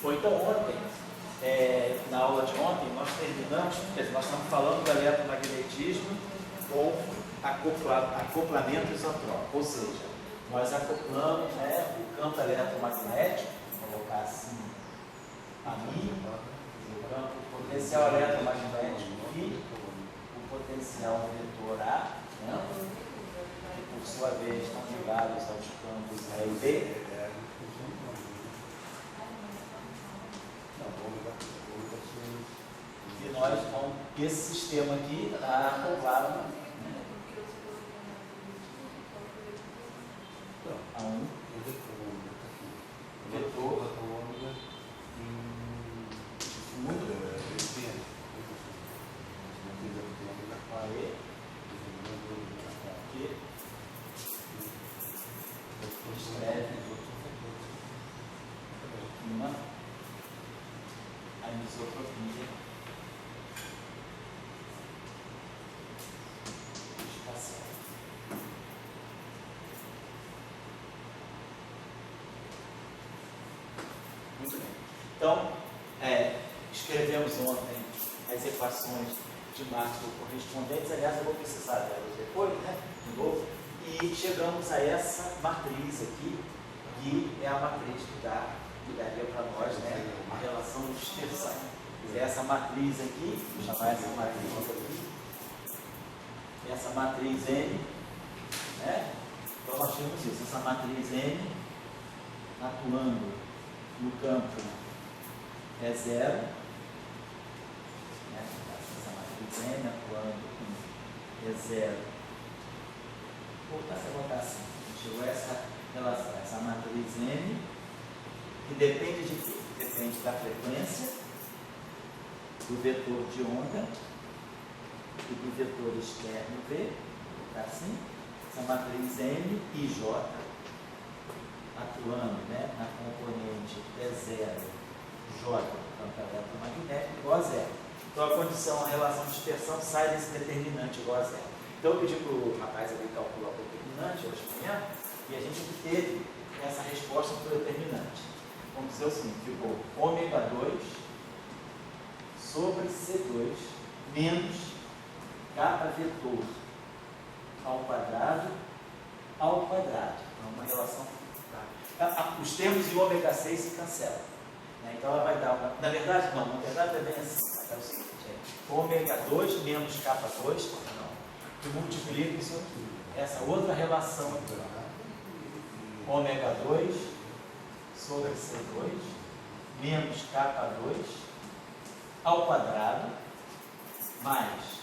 Bom, então ontem, na aula de ontem, nós terminamos, quer dizer, nós estamos falando do eletromagnetismo com acoplamento isotrópico, ou seja, nós acoplamos o campo eletromagnético, vou colocar assim, a mim, o campo potencial eletromagnético e o potencial vetor A, né, que por sua vez estão ligados aos campos A e B. E nós vamos, esse sistema aqui está acoplado a um vetor muito que escreve uma anisotropia espacial. Muito bem. Então, escrevemos ontem as equações de Maxwell correspondentes. Aliás, eu vou precisar delas depois, né? De novo. E chegamos a essa matriz aqui, que é a matriz que daria para nós, né, a relação de dispersão. Essa matriz aqui, vou chamar essa matriz aqui, essa matriz N, né? Então nós temos isso, essa matriz N atuando no campo E0, né? Essa matriz N atuando em E0. Vou colocar assim, chegou a essa relação, essa matriz N, que depende de quê? Depende da frequência, do vetor de onda e do vetor externo V, vou colocar assim, essa matriz N e J, atuando, né, na componente E0, J, campo eletromagnético, igual a zero. Então a condição, a relação de dispersão sai desse determinante igual a zero. Então eu pedi para o rapaz ali calcular o determinante hoje de manhã, e a gente obteve essa resposta para o determinante. Vamos dizer o seguinte, ficou ômega 2 sobre C2 menos kappa vetor ao quadrado. Então uma relação. Os termos em ômega 6 se cancelam. Né? Então ela vai dar uma. Na verdade, não, é bem assim. É o seguinte, ômega 2 menos kappa 2, que multiplica isso aqui. Essa outra relação aqui. Ômega 2 sobre C2 menos K2 ao quadrado, mais,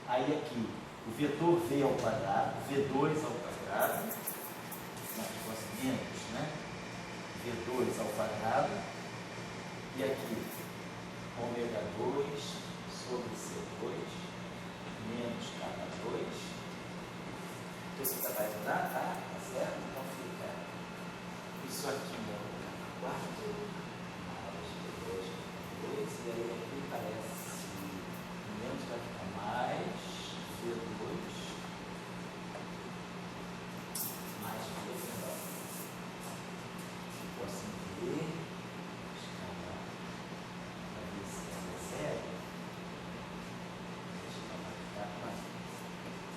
aí aqui, o vetor V ao quadrado, V2 ao quadrado, menos, né? V2 ao quadrado, e aqui, ômega 2 sobre C2 menos K2. Então, você vai mudar, tá? Tá certo? Então, fica isso aqui, ó, 4 mais V2, e aí aqui parece menos, vai ficar mais V2 mais V2. Ficou assim, V, escala, vai ver se é zero, escala vai ficar mais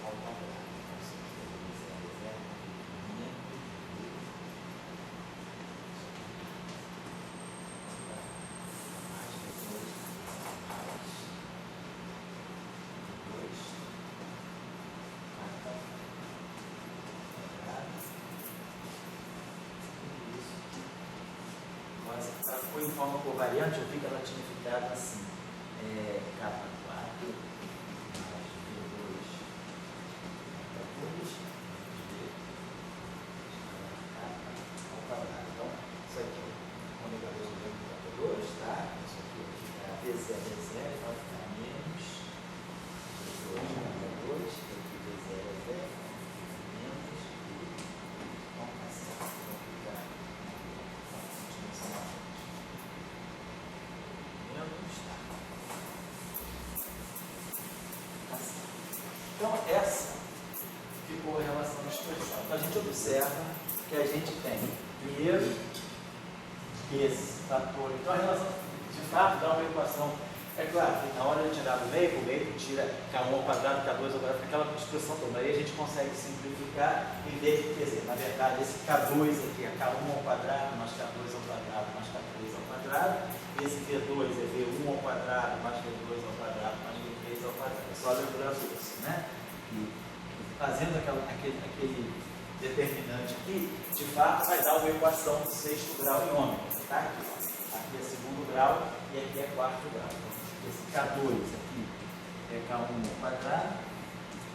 ao quadrado. Ela foi em forma covariante, eu vi que ela tinha ficado assim, K4 mais V2 K2 ao quadrado. Então, isso aqui é ômega 2 sobre K2, tá? Isso aqui vai ficar V0 vai ficar menos V2 K2, e aqui V0 menos vamos passar, vai ficar continuação na frente. Então, essa ficou a relação de dispersão. Então, a gente observa que a gente tem, primeiro, esse fator. Então a relação de fato dá uma equação. É claro que na hora de tirar do meio, o meio tira K1 ao quadrado, K2 ao quadrado, aquela expressão toda. Aí a gente consegue simplificar e ver que, quer dizer, na verdade, esse K2 aqui é K1 ao quadrado, mais K2 ao quadrado, mais K3 ao quadrado. Esse V2 é V1 ao quadrado, mais V2 ao quadrado, mais V3 ao quadrado. É só lembrando isso, né? E fazendo aquele determinante aqui, de fato, vai dar uma equação de sexto grau em ômega. Tá? Aqui é segundo grau e aqui é quarto grau. Esse K2 aqui é K1 ao quadrado,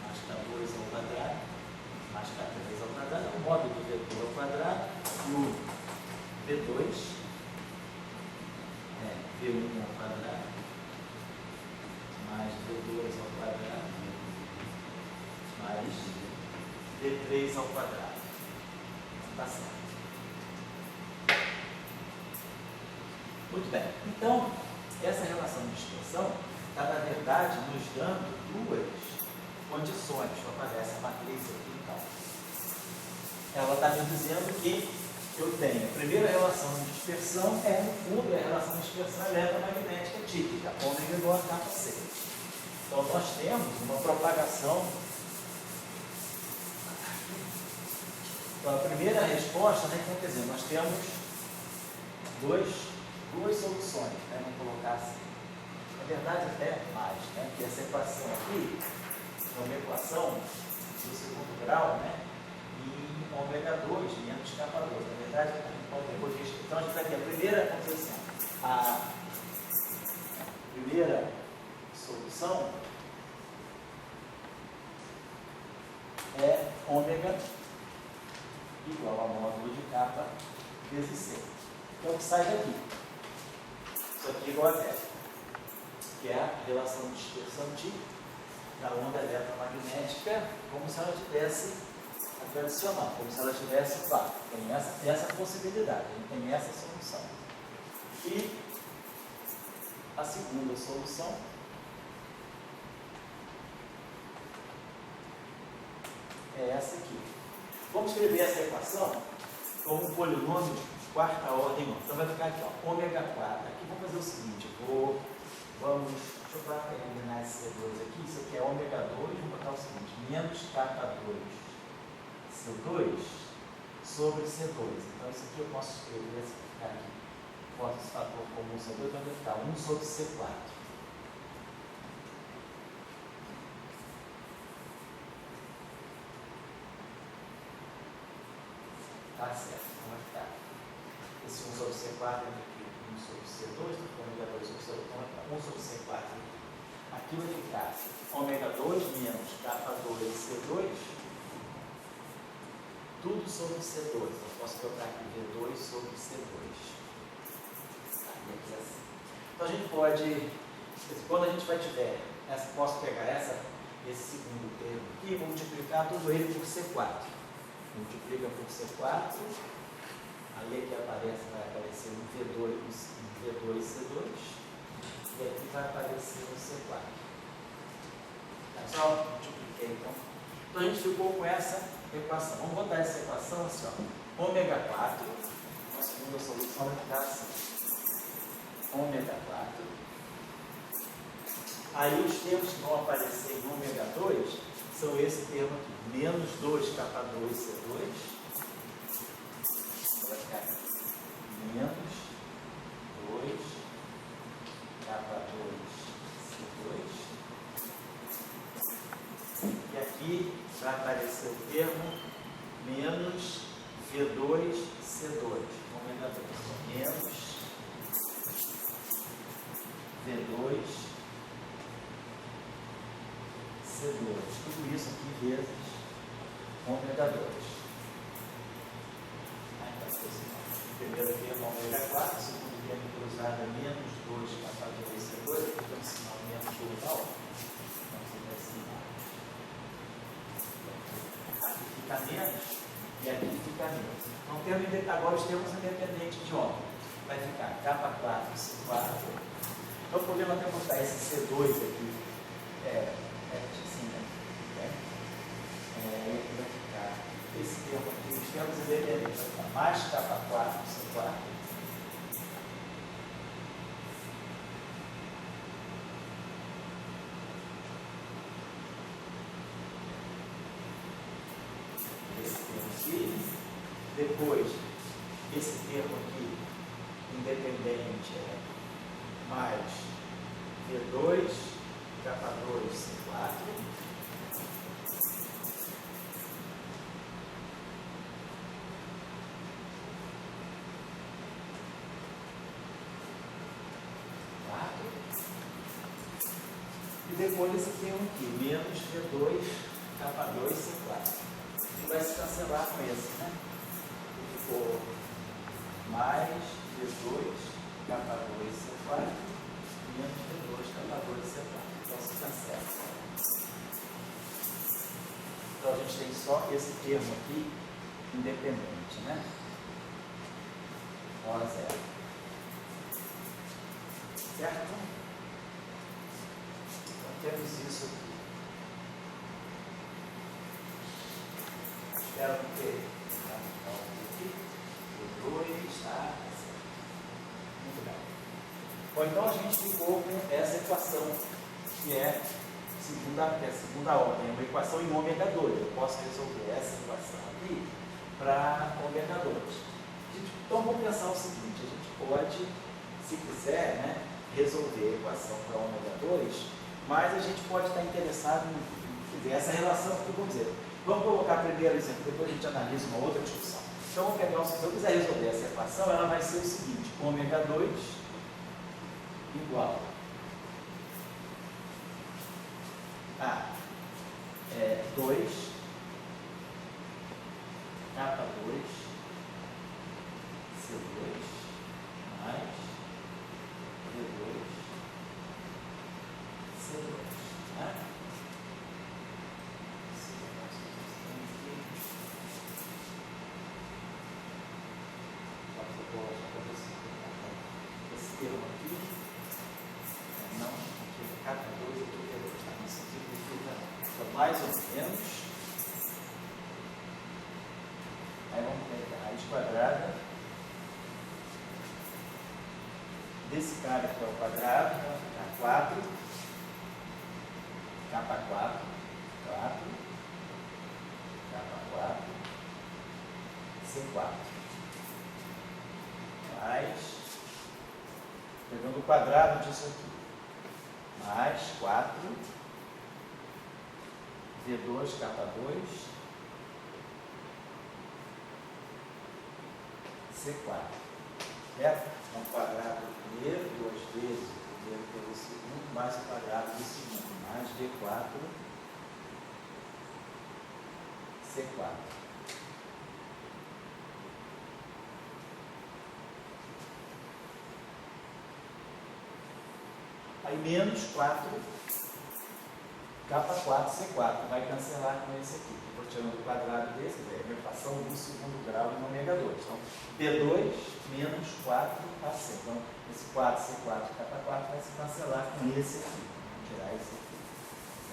mais K2 ao quadrado, mais K3 ao quadrado, é o módulo do vetor ao quadrado, e o V2 é V1 ao quadrado, mais V2 ao quadrado, mais V3 ao quadrado. Está certo. Muito bem. Então, essa relação de extensão está, na verdade, nos dando duas condições. Aparece a matriz aqui e tal. Ela está me dizendo que eu tenho a primeira relação de dispersão, no fundo, é a relação de dispersão eletromagnética típica, ômega igual a capa 6. Então, nós temos uma propagação. Então, a primeira resposta, né, então, quer dizer, nós temos duas soluções, né? Vamos colocar assim. Na verdade, até mais, né? Porque essa equação aqui é uma equação do segundo grau, né? E ômega 2 menos capa 2. Na verdade, então a gente vai ter a primeira, vamos dizer assim, a primeira solução é ômega igual a módulo de capa vezes C. Então, o que sai daqui? Isso aqui é igual a zero, que é a relação de dispersão típica da onda eletromagnética, como se ela tivesse a tradicional, como se ela tivesse, claro, tem essa possibilidade, a gente tem essa solução. E a segunda solução é essa aqui. Vamos escrever essa equação como um polinômio de quarta ordem. Então vai ficar aqui, ó, ômega 4. Aqui vamos fazer o seguinte, deixa eu eliminar esse C2 aqui, isso aqui é ômega 2, vamos botar o seguinte, menos K2 C2 sobre C2. Então isso aqui eu posso escrever, se ficar aqui, posso esse fator comum C2, então vai ficar 1 sobre C4. Tá certo, então vai ficar esse 1 sobre C4 aqui, 1 sobre C2, estou ficando ômega 2 sobre C2, então vai ficar 1 sobre C4 aqui. Aqui vai ficar ômega 2 menos K2 C2, tudo sobre C2. Eu posso colocar aqui V2 sobre C2. Aí aqui é assim. Então a gente pode, quando a gente vai tiver, posso pegar esse segundo termo aqui e multiplicar tudo ele por C4. Multiplica por C4, aí aqui vai aparecer um V2 C2, e aqui vai aparecer um C4. É só multipliquei então. Então a gente ficou com essa equação. Vamos botar essa equação assim, ó. Ômega 4, a segunda solução vai ficar assim. Ômega 4. Aí os termos que vão aparecer em ômega 2 são esse termo aqui. Menos 2K2 C2, vai ficar aqui, menos 2K2 C2, e aqui vai aparecer o termo menos V2 C2, ômega 2, menos V2 C2, tudo isso aqui vezes ômega 2. Primeiro termo ômega 4, segundo termo cruzado é menos 2K2 C2, aqui tem um sinal menos global, então você vai assinar. Aqui fica menos e aqui fica menos. Então agora os termos independentes de ômega. Vai ficar K4 C4. Então podemos até botar esse C2 aqui. Assim, né? Aqui vai ficar esse termo aqui, os termos independentes, vai ficar mais K4 C4, Depois, esse termo aqui, independente, é mais V2, K2, C4. E depois esse termo aqui, menos V2, K2, C4. E vai se cancelar com esse, né? E ficou mais V2, K2, C4, menos V2, K2, C4. Então se cancela. Então a gente tem só esse termo aqui, independente, né? Hora zero. Certo? Temos isso aqui. Espero que tenha. O 2 está. Muito bem. Bom, então a gente ficou com essa equação, que é segunda ordem, uma equação em ômega 2. Eu posso resolver essa equação aqui para ômega 2. Então vamos pensar o seguinte: a gente pode, se quiser, né, resolver a equação para ômega 2. Mas a gente pode estar interessado em essa relação que vamos dizer. Vamos colocar primeiro exemplo, depois a gente analisa uma outra discussão. Então, vamos pegar, se eu quiser resolver essa equação, ela vai ser o seguinte: ômega 2 igual a 2 K2 C2 mais V2 C2. Né? Esse termo aqui, não, aqui é K2 e aqui é V2, tá? Não simplifica não. Então, mais ou menos, aí vamos pegar a raiz quadrada desse cara que é o quadrado, K4, K4, 4, K4, C4. Mais, pegando o quadrado disso aqui, mais 4, V2, K2, C4. Certo? Então, quadrado do primeiro, duas vezes o primeiro pelo segundo, mais o quadrado do segundo, mais V4, C4. Aí menos 4, K4, C4. Vai cancelar com esse aqui. Estou tirando o quadrado desse, é a equação do segundo grau em ômega 2. Então, P2 menos 4AC. Então, esse 4C4, K4 vai se cancelar com esse aqui. Vamos tirar esse aqui.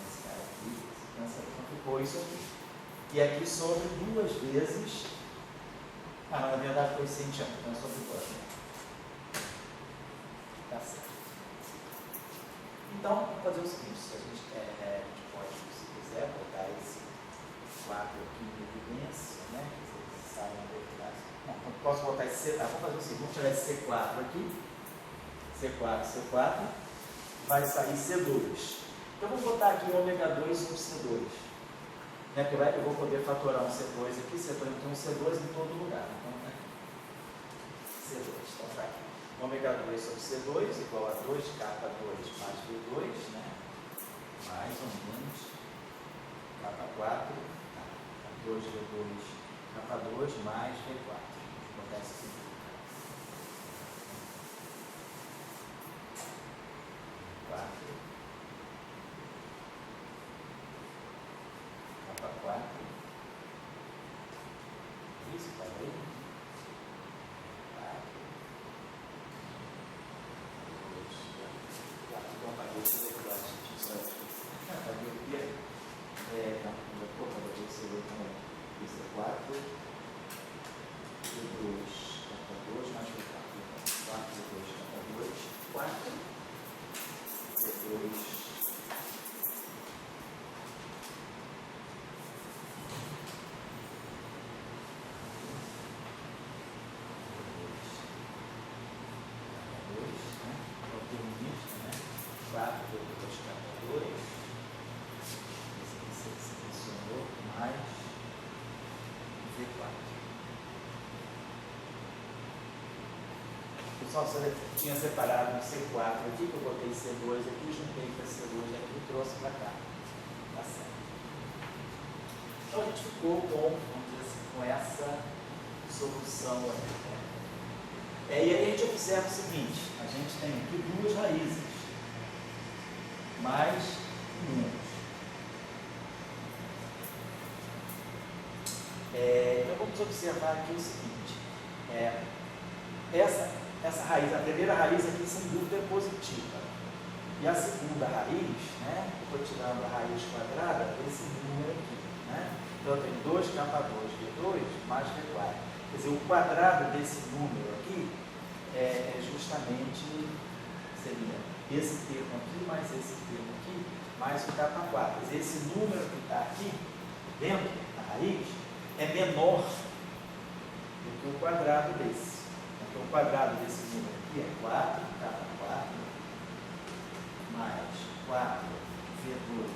Esse cara aqui, se cancela. Então, ficou isso aqui. E aqui sobre duas vezes. Ah, na verdade foi 100 anos, então sobre 2. Tá certo. Então, vamos fazer o seguinte: se a gente pode, se quiser, botar esse 4 aqui em evidência, né? Que saiam do braço. Não, posso botar esse C4. Vamos fazer o seguinte: vamos tirar esse C4 aqui. C4, C4. Vai sair C2. Então, vamos botar aqui ômega 2 sobre C2. Né? Porque eu vou poder fatorar um C2 aqui, C2, então um C2 em todo lugar. Então, né? C2. Então, vai aqui. Ômega 2 sobre C2 igual a 2K2 mais V2, né? Mais ou menos K4, 2V2, K2 mais V4. Vou botar isso aqui. 4, K4, isso, tá bem? Isso é 4, e 2, 4 vezes 2 capa 2. Esse aqui se selecionou mais V4. Pessoal, eu tinha separado um C4 aqui, que eu botei C2 aqui, juntei com C2 aqui e trouxe para cá. Tá certo. Então a gente ficou com, vamos dizer assim, com essa solução aqui. E aí a gente observa o seguinte, a gente tem aqui duas raízes, mais e menos. Então vamos observar aqui o seguinte, essa raiz, a primeira raiz aqui sem dúvida é positiva. E a segunda raiz, né, eu estou tirando a raiz quadrada desse número aqui. Né? Então eu tenho 2 capa 2 V2 mais V4. Quer dizer, o quadrado desse número aqui é justamente, seria esse termo aqui, mais esse termo aqui, mais o capa 4. Quer dizer, esse número que está aqui, dentro da raiz, é menor do que o quadrado desse. Então, o quadrado desse número aqui é 4, capa 4, mais 4, V2,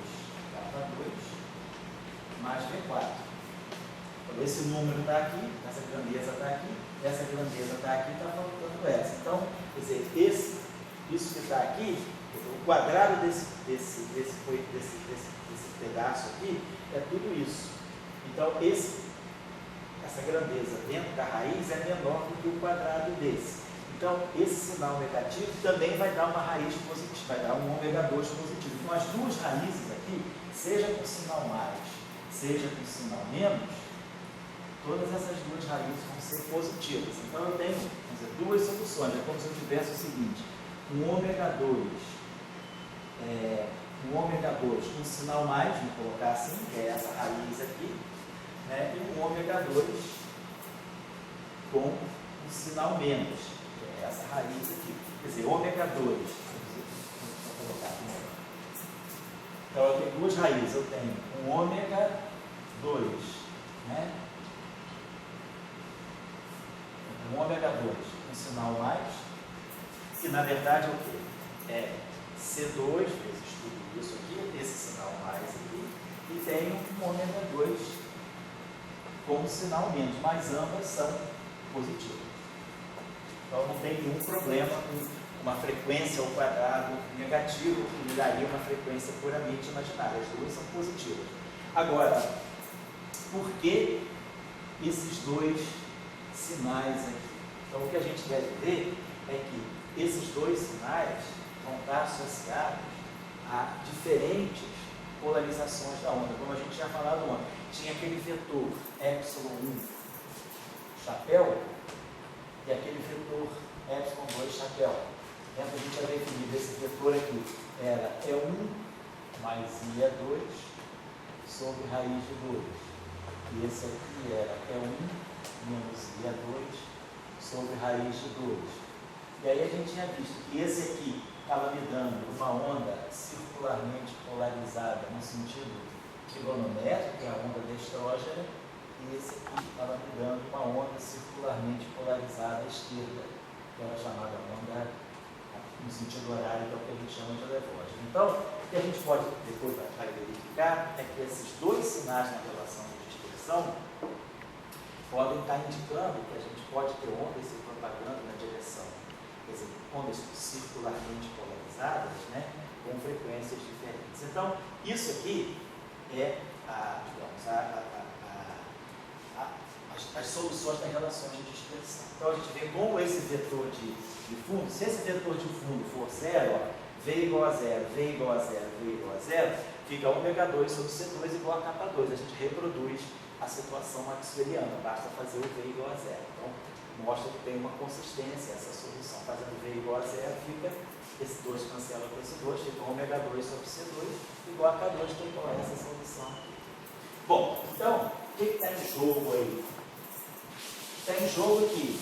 capa 2, mais V4. Então, esse número está aqui, essa grandeza está aqui, essa grandeza está aqui, está faltando essa. Então, quer dizer, isso que está aqui, o quadrado desse pedaço aqui, é tudo isso. Então, essa grandeza dentro da raiz é menor do que o quadrado desse. Então, esse sinal negativo também vai dar uma raiz positiva, vai dar um ômega 2 positivo. Então, as duas raízes aqui, seja com sinal mais, seja com sinal menos, todas essas duas raízes vão ser positivas. Então, eu tenho, vamos dizer, duas soluções. É como se eu tivesse o seguinte, um ômega 2 com sinal mais, vamos colocar assim, que é essa raiz aqui, né, e um ômega 2 com um sinal menos, que é essa raiz aqui. Quer dizer, ômega 2, vou colocar aqui. Então, eu tenho duas raízes, eu tenho um ômega 2, né? Um ômega 2 com sinal mais, que na verdade é o quê? É C2 vezes tudo isso aqui, esse sinal mais aqui, e tenho um ômega 2 com um sinal menos, mas ambas são positivas. Então não tem nenhum problema com uma frequência ao quadrado negativo, que me daria uma frequência puramente imaginária. As duas são positivas. Agora, por que esses dois sinais aqui? Então o que a gente deve ver é que esses dois sinais vão estar associados a diferentes polarizações da onda, como a gente tinha falado ontem. Tinha aquele vetor ε1 chapéu e aquele vetor ε2 chapéu. Lembra, a gente havia definido esse vetor aqui, era E1 mais I2 sobre raiz de 2. E esse aqui era E1 menos I2 sobre raiz de 2. E aí a gente tinha visto que esse aqui estava me dando uma onda circularmente polarizada no sentido quilométrico, que é a onda destrógena, e esse aqui estava me dando uma onda circularmente polarizada à esquerda, que era chamada onda no sentido horário, que é o que a gente chama de elevógeno. Então, o que a gente pode depois vai verificar é que esses dois sinais na relação de dispersão podem estar indicando que a gente pode ter ondas se propagando na direção, quer dizer, ondas circularmente polarizadas, né, com frequências diferentes. Então, isso aqui é as soluções das relações de dispersão. Então, a gente vê como esse vetor de fundo, se esse vetor de fundo for zero, ó, V igual a zero, V igual a zero, V igual a zero, fica ômega 2 sobre C2 igual a capa 2. A gente reproduz a situação maxwelliana, basta fazer o V igual a zero. Então, mostra que tem uma consistência essa solução. Fazendo V igual a zero, fica esse 2 cancela com esse 2, fica ômega 2 sobre C2 igual a K2, que é igual a essa solução aqui. Bom, então, o que está em jogo aí? Está em jogo que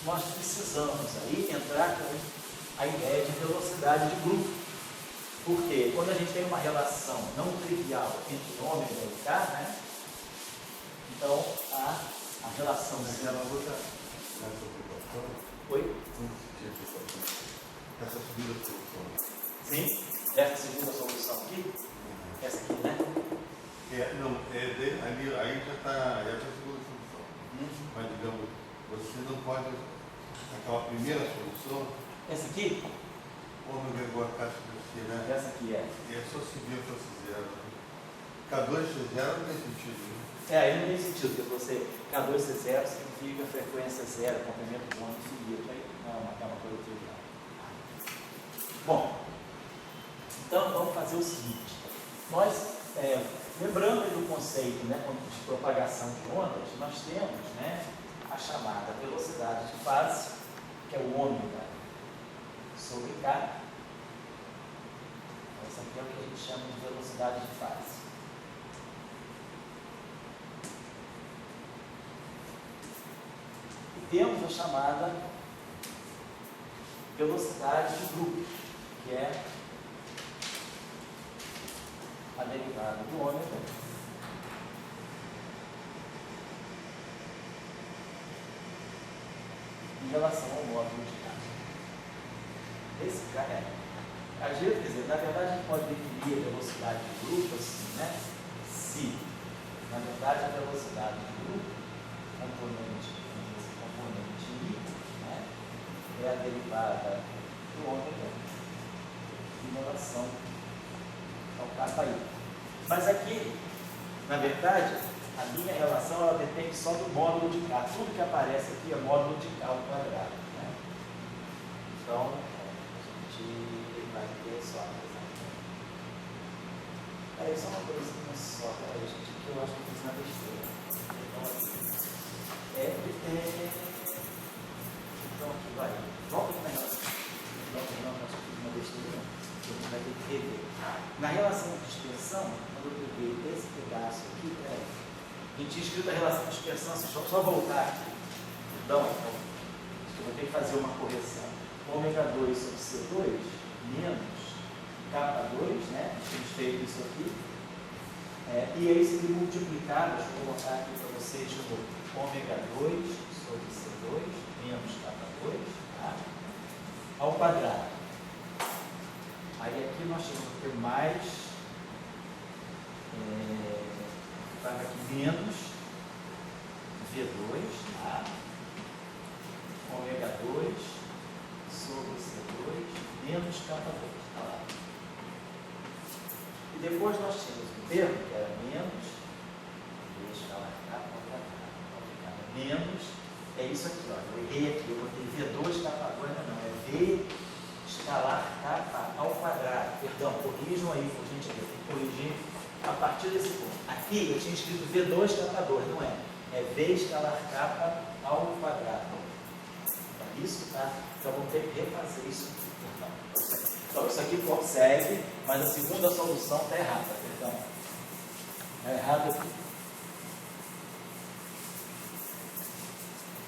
nós precisamos aí entrar com a ideia de velocidade de grupo. Porque quando a gente tem uma relação não trivial entre ômega e K, né? Então a relação Ela outra. Oi? Essa subida de solução. Sim. primeira solução, Essa aqui? ômega igual a caixa do C, né? Essa aqui é. E é só se vir fosse zero. K2C0 não tem sentido, né? Aí não tem sentido, porque você, K2C0 significa frequência zero, comprimento do ônibus infinito. Aí não, é uma coisa trivial. Bom, então vamos fazer o seguinte. Nós, lembrando do conceito, né, de propagação de ondas, nós temos, né, a chamada velocidade de fase, que é o ômega sobre K. Essa aqui é o que a gente chama de velocidade de fase. E temos a chamada velocidade de grupo, que é a derivada do ômega em relação ao módulo de K. Esse K é. Às vezes, quer dizer, na verdade, a gente pode definir a velocidade de grupo assim, né? Se, na verdade, a velocidade de grupo, componente I, né, é a derivada do ômega em relação ao KI. Mas aqui, na verdade, a minha relação ela depende só do módulo de K. Tudo que aparece aqui é módulo de K ao quadrado. Né? Então, a gente vai ter só. Aí só uma coisinha só, gente, que eu acho que eu fiz na besteira. Então, aqui vai. Volta aqui na relação. Não, acho que eu fiz uma besteira. A gente vai ter que rever. Na relação de dispersão, quando eu peguei esse pedaço aqui, a gente tinha escrito a relação de dispersão, deixa eu só voltar aqui. Então, acho que eu vou ter que fazer uma correção. Ômega 2 sobre C2 menos K2, né? Temos feito isso aqui. E aí, se multiplicado, deixa eu colocar aqui para vocês de novo. Ômega 2 sobre C2 menos K2, tá? Ao quadrado. Aí aqui nós temos que ter mais, vai aqui menos V2, tá? Ômega 2 sobre C2 menos K2, tá lá. E depois nós tínhamos um termo que era menos, deixa lá K ao quadrado, menos, é isso aqui, ó, eu errei aqui, eu botei V2 K2, não, é V escalar K ao quadrado. Perdão, corrijam aí, por gentileza. Tem que corrigir a partir desse ponto. Aqui eu tinha escrito V2 K2, não é? É V escalar K ao quadrado. É isso, tá? Então vamos ter que refazer isso aqui. Então isso aqui consegue, mas a segunda solução está errada. Perdão. Está errado aqui.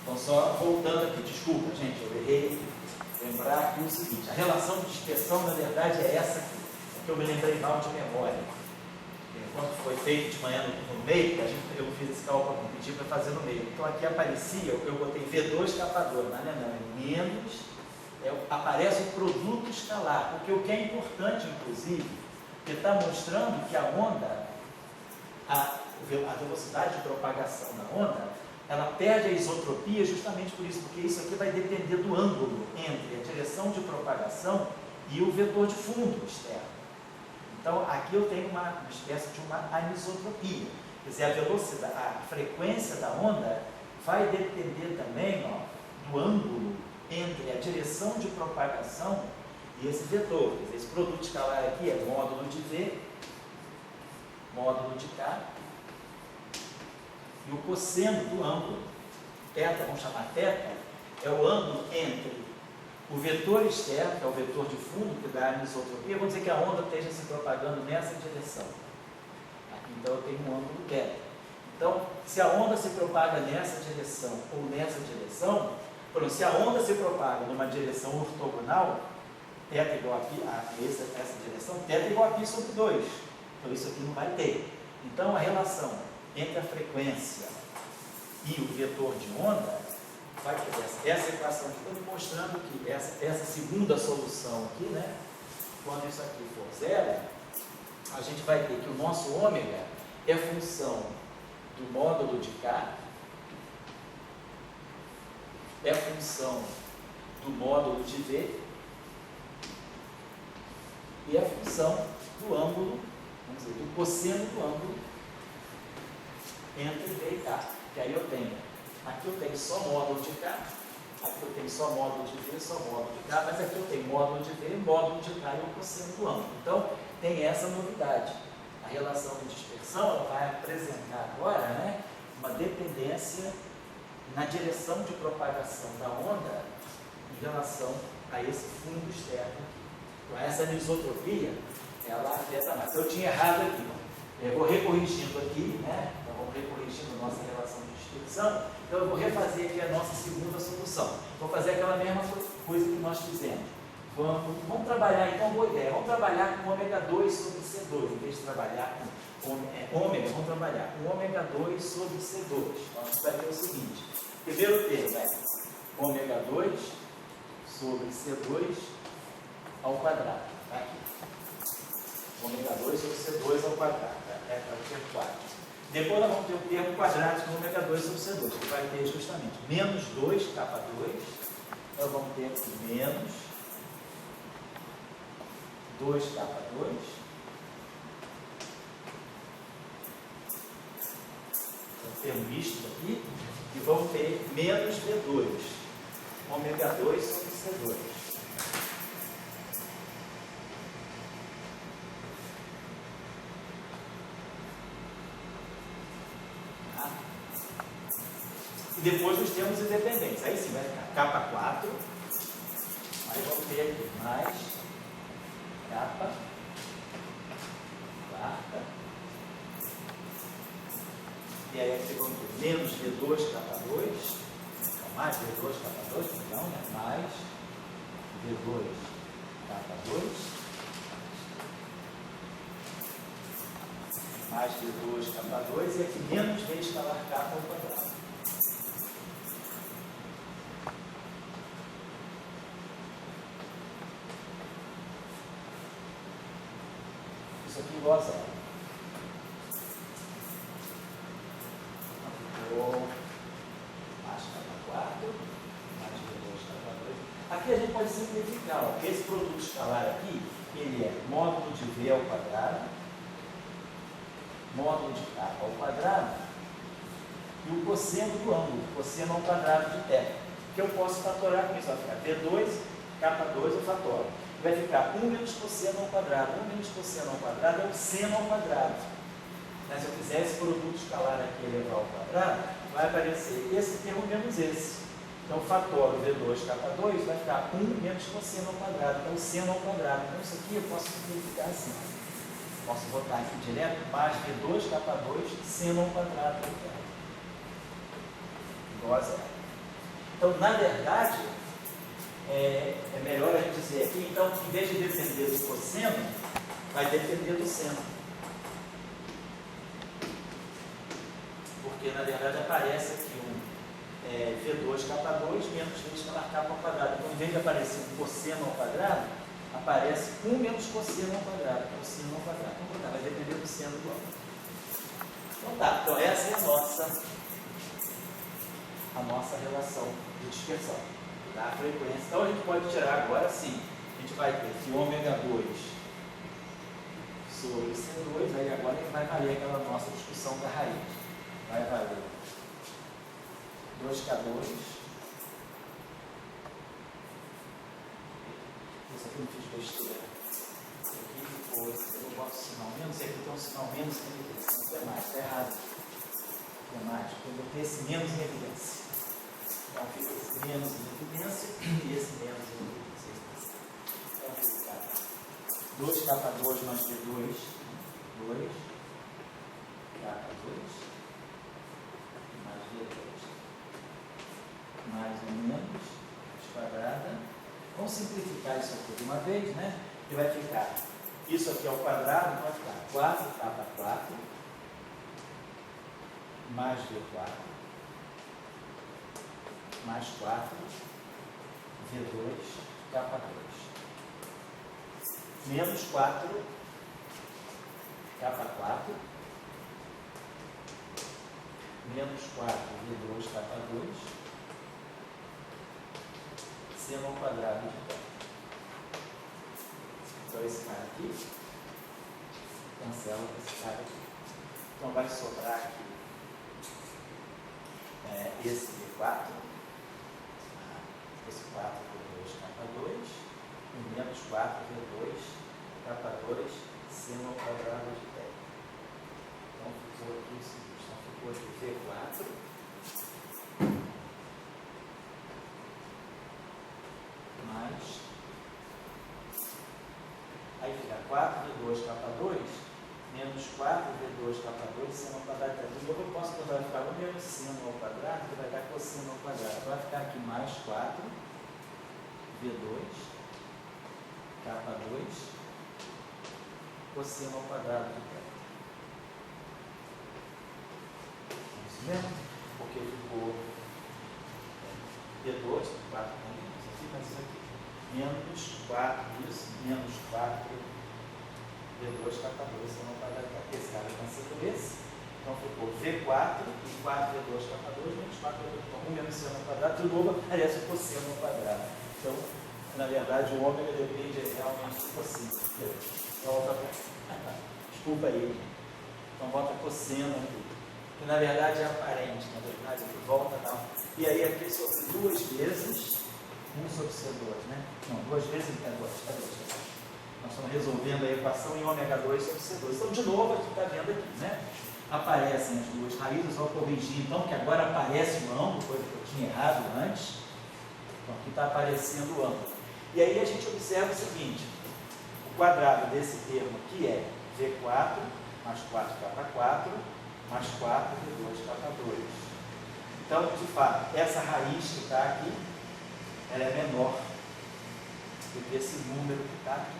Então só voltando aqui, desculpa, gente, eu errei. Lembrar aqui o seguinte, a relação de dispersão, na verdade, é essa aqui, que eu me lembrei mal de memória. Quando foi feito de manhã no meio, eu fiz esse cálculo, eu pedi para fazer no meio. Então aqui aparecia, eu botei V2 K2, não é menos, aparece o produto escalar, porque o que é importante, inclusive, que está mostrando que a onda, a velocidade de propagação da onda, ela perde a isotropia justamente por isso, porque isso aqui vai depender do ângulo entre a direção de propagação e o vetor de fundo externo. Então, aqui eu tenho uma espécie de uma anisotropia. Quer dizer, a velocidade, a frequência da onda vai depender também, ó, do ângulo entre a direção de propagação e esse vetor. Quer dizer, esse produto escalar aqui é módulo de V, módulo de K, e o cosseno do ângulo, θ, vamos chamar θ, é o ângulo entre o vetor externo, que é o vetor de fundo, que dá a anisotropia, vamos dizer que a onda esteja se propagando nessa direção. Aqui, então, eu tenho um ângulo θ. Então, se a onda se propaga nessa direção ou nessa direção, se a onda se propaga numa direção ortogonal, θ igual a essa direção, θ igual a π sobre 2. Então, isso aqui não vai ter. Então, a relação entre a frequência e o vetor de onda vai ter essa equação que estou mostrando que essa segunda solução aqui, né, quando isso aqui for zero, a gente vai ter que o nosso ômega é função do módulo de K, é função do módulo de V e a função do ângulo, vamos dizer, do cosseno do ângulo entre V e K. Que aí eu tenho, aqui eu tenho só módulo de K, aqui eu tenho só módulo de V, só módulo de K, mas aqui eu tenho módulo de V, módulo de K e o cosseno do ângulo. Então, tem essa novidade. A relação de dispersão ela vai apresentar agora, né, uma dependência na direção de propagação da onda em relação a esse fundo externo. Então, essa anisotropia, ela afeta mais. Eu tinha errado aqui. Eu vou recorrigindo aqui, né? Então, vamos recorrigindo nossa relação de dispersão. Então, eu vou refazer aqui a nossa segunda solução. Vou fazer aquela mesma coisa que nós fizemos. Vamos trabalhar, então, boa ideia. Vamos trabalhar com ômega 2 sobre C2, em vez de trabalhar com ômega, vamos trabalhar com ômega 2 sobre C2. Então, a gente vai ter o seguinte. Primeiro termo é ômega 2 sobre C2 ao quadrado. Tá aqui. Ômega 2 sobre C2 ao quadrado. É para o termo 4. Depois nós vamos ter o termo quadrático do ômega 2 sobre C2, que vai ter justamente menos 2 capa 2. Então vamos ter aqui menos 2 capa 2. Então, termo misto aqui. E vamos ter menos V2. Ômega 2 sobre C2. E depois os termos independentes. Aí sim vai ficar capa 4. Aí vamos ter aqui mais capa quarta. E aí aqui vamos ter menos V2 capa 2. Então, mais V2 capa 2. Então, né? Mais V2 capa 2. Mais V2 capa 2. E aqui menos V escalar capa ao quadrado. Isso aqui igual a zero. Ficou mais capa 4, mais V2 capa 2. Aqui a gente pode simplificar, ó, porque esse produto escalar aqui, ele é módulo de V ao quadrado, módulo de K ao quadrado, e o cosseno do ângulo, cosseno ao quadrado de θ. Que eu posso fatorar com isso, vai ficar V2, capa 2 eu fatoro. Vai ficar 1 menos cosseno ao quadrado. 1 menos cosseno ao quadrado é o seno ao quadrado. Mas se eu fizer esse produto escalar aqui elevar ao quadrado, vai aparecer esse termo menos esse. Então, fatoro V2 capa 2 vai ficar 1 menos cosseno ao quadrado, que é o seno ao quadrado. Então, isso aqui eu posso simplificar assim. Posso botar aqui direto, mais V2 capa 2, seno ao quadrado. Igual a zero. Então, na verdade, é melhor a gente dizer aqui, então, em vez de depender do cosseno, vai depender do seno. Porque, na verdade, aparece aqui V2 capa 2 menos V escalar capa ao quadrado. Então, em vez de aparecer um cosseno ao quadrado, aparece 1 menos cosseno ao quadrado, que é o seno ao quadrado. Então, vai depender do seno do ângulo. Então, tá. Então, essa é a nossa relação de dispersão. Da frequência. Então a gente pode tirar agora sim. A gente vai ter que ômega 2 sobre C2, aí agora vai valer aquela nossa discussão da raiz. Vai valer 2K2. Isso aqui eu não fiz besteira. Isso aqui ficou, eu boto sinal menos, esse aqui tem um sinal menos em evidência. Não tem mais, está errado. Não tem mais, porque eu botei esse menos em evidência. Então fica esse menos em evidência e esse menos em evidência. Então fica 2 capa 2 mais V2, 2 capa 2 mais V2 mais ou menos quadrada. Vamos simplificar isso aqui de uma vez, né? E vai ficar isso aqui ao quadrado, vai ficar 4 capa 4 mais V4 mais 4, V2, capa 2. Menos 4, capa 4. Menos 4, V2, capa 2. seno ao quadrado de θ. Então esse cara aqui cancela com esse cara aqui. Então vai sobrar aqui esse V4, esse 4V2 capa 2, e menos 4V2 capa 2 seno ao quadrado de θ. Então ficou aqui o seguinte, então ficou aqui V4 mais, aí fica 4V2 capa 2 menos 4V2 capa 2 seno ao quadrado de θ. De novo eu posso vai ficar o menos seno ao quadrado, que vai dar cosseno ao quadrado. Vai ficar aqui mais 4V2 capa 2 cosseno ao quadrado de θ. É isso mesmo? Porque ficou V2, 4 pontinhos, aqui, mas isso aqui. Menos 4, isso, menos 4V2 capa 2 seno ao quadrado de θ. Esse cara cancela esse. Então ficou V4 e 4V2 capa 2 menos 4V2. Então 1 menos seno ao quadrado, de novo, aliás, o cosseno ao quadrado. Então, na verdade, o ômega depende realmente do cosseno. Desculpa aí. Então, bota cosseno aqui. Que na verdade é aparente, na verdade, aqui volta não. E aí aqui sobre 2 vezes, 1 sobre C2, né? Não, 2 vezes em P2, Nós estamos resolvendo a equação em ômega 2 sobre C2. Então, de novo, aqui está vendo aqui, né? Aparecem as duas raízes, vou corrigir então, que agora aparece o ângulo, coisa que eu tinha errado antes. Então, aqui está aparecendo o ângulo. E aí a gente observa o seguinte, o quadrado desse termo aqui é V4 mais 4 capa 4 mais 4V2 capa 2. Então, de fato, essa raiz que está aqui, ela é menor do que esse número que está aqui.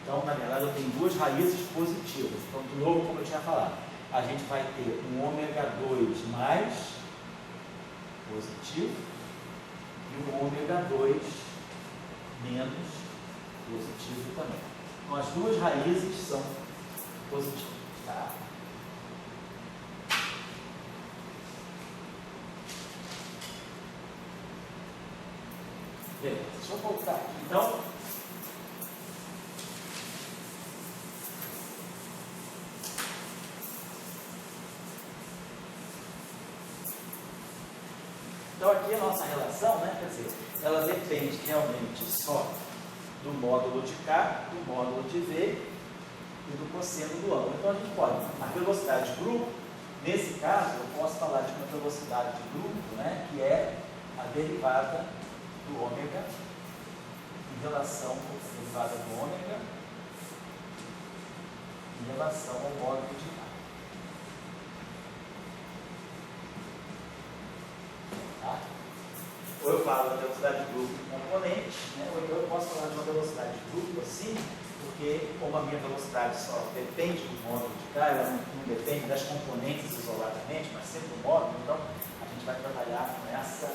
Então, na verdade, eu tenho duas raízes positivas. Então, de novo, como eu tinha falado, a gente vai ter um ômega 2 mais positivo e um ômega 2 menos positivo também. Então, as duas raízes são positivas. Tá? Beleza, deixa eu voltar aqui. Então, aqui a nossa relação, né, quer dizer, ela depende realmente só do módulo de K, do módulo de V e do cosseno do ângulo. Então a gente pode, a velocidade de grupo, nesse caso eu posso falar de uma velocidade de grupo, né, que é a derivada do ômega em relação à derivada do ômega em relação ao módulo de K. Tá? Ou eu falo da velocidade de grupo de componente, né? Ou então eu posso falar de uma velocidade de grupo assim, porque como a minha velocidade só depende do módulo de K, ela não depende das componentes isoladamente, mas sempre do módulo, então a gente vai trabalhar com essa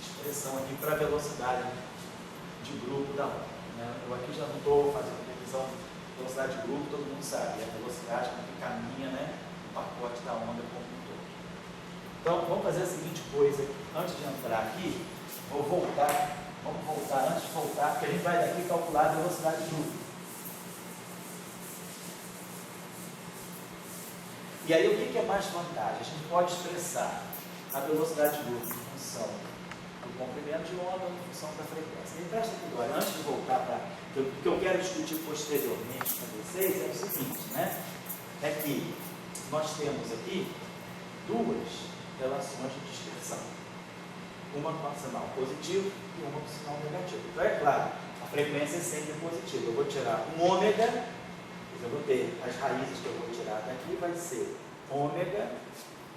expressão aqui para a velocidade de grupo da onda. Né? Eu aqui já não estou fazendo revisão de velocidade de grupo, todo mundo sabe, é a velocidade que caminha, né, o pacote da onda como um todo. Então, vamos fazer a seguinte coisa, antes de entrar aqui, vamos voltar, antes de voltar, porque a gente vai daqui calcular a velocidade de grupo. E aí, o que é mais vantagem? A gente pode expressar a velocidade de grupo em função do comprimento de onda, em função da frequência. E presta aqui agora, antes de voltar para o que eu quero discutir posteriormente com vocês, é o seguinte, né? É que nós temos aqui duas relações de dispersão. Uma com sinal positivo e uma com sinal negativo. Então, é claro, a frequência é sempre positiva. Eu vou tirar um ômega, eu vou ter as raízes que eu vou tirar daqui, vai ser ômega,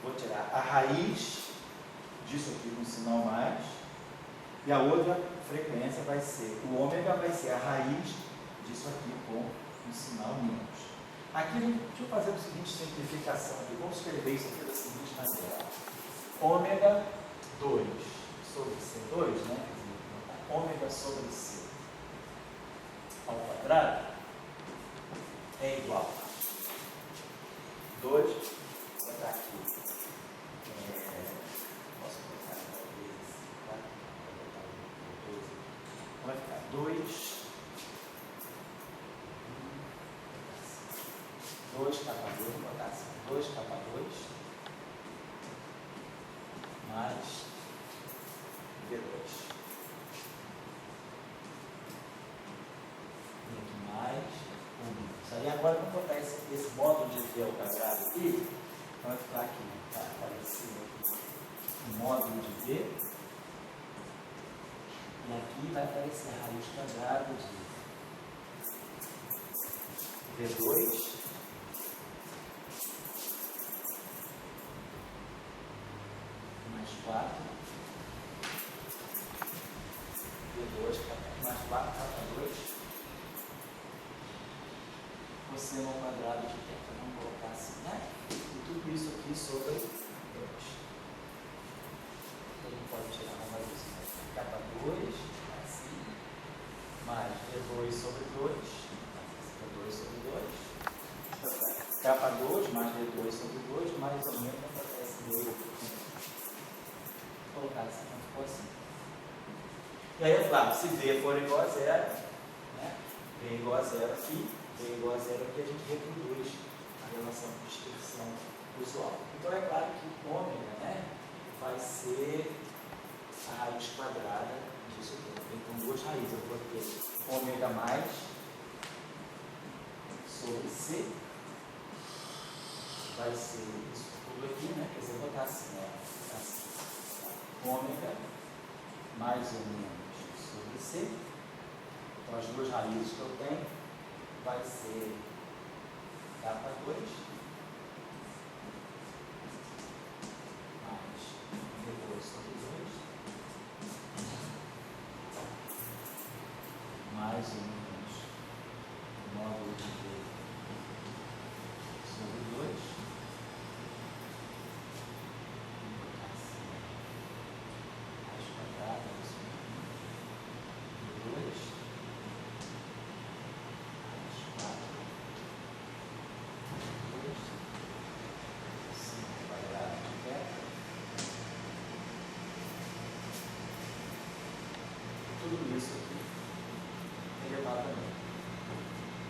vou tirar a raiz disso aqui com sinal mais, e a outra frequência vai ser, o ômega vai ser a raiz disso aqui com um sinal menos. Aqui, deixa eu fazer a seguinte simplificação aqui, vamos escrever isso aqui da seguinte maneira. Ômega 2 sobre C2, né? Ômega sobre C ao quadrado é igual a 2, vou botar aqui, posso botar talvez, tá? vai ficar 2 capa 2, vou botar assim, 2 capa 2 mais V2. E aqui mais 1. Isso aí agora vamos botar esse módulo de V ao quadrado aqui, vai ficar aqui, tá aparecendo aqui, o módulo de V, e aqui vai aparecer a raiz quadrada de V2 mais 4 V2 mais 4 capa 2 cosseno ao quadrado de θ. Vamos colocar assim, né? E tudo isso aqui sobre 2. A gente pode tirar uma valuzinha. Capa 2, assim, mais V2 sobre 2, V2 sobre 2, capa 2 mais V2 sobre 2, mais ou menos acontece meio. Vou colocar assim, não ficou assim. E aí, é claro, se V for igual a 0, né? V igual a 0 aqui, V igual a 0 aqui, a gente reproduz a relação de dispersão usual. Então, é claro que ômega, né, vai ser a raiz quadrada disso aqui. Então, duas raízes. Eu vou ter ômega mais sobre C. Vai ser isso tudo aqui, né? Quer dizer, eu vou botar assim, ó. Assim. Ômega mais ou menos sobre C. Então, as duas raízes que eu tenho vai ser capa 2 mais V2 sobre 2 mais ou menos módulo de V sobre 2 raiz quadrada sobre 2 tudo isso aqui elevado também.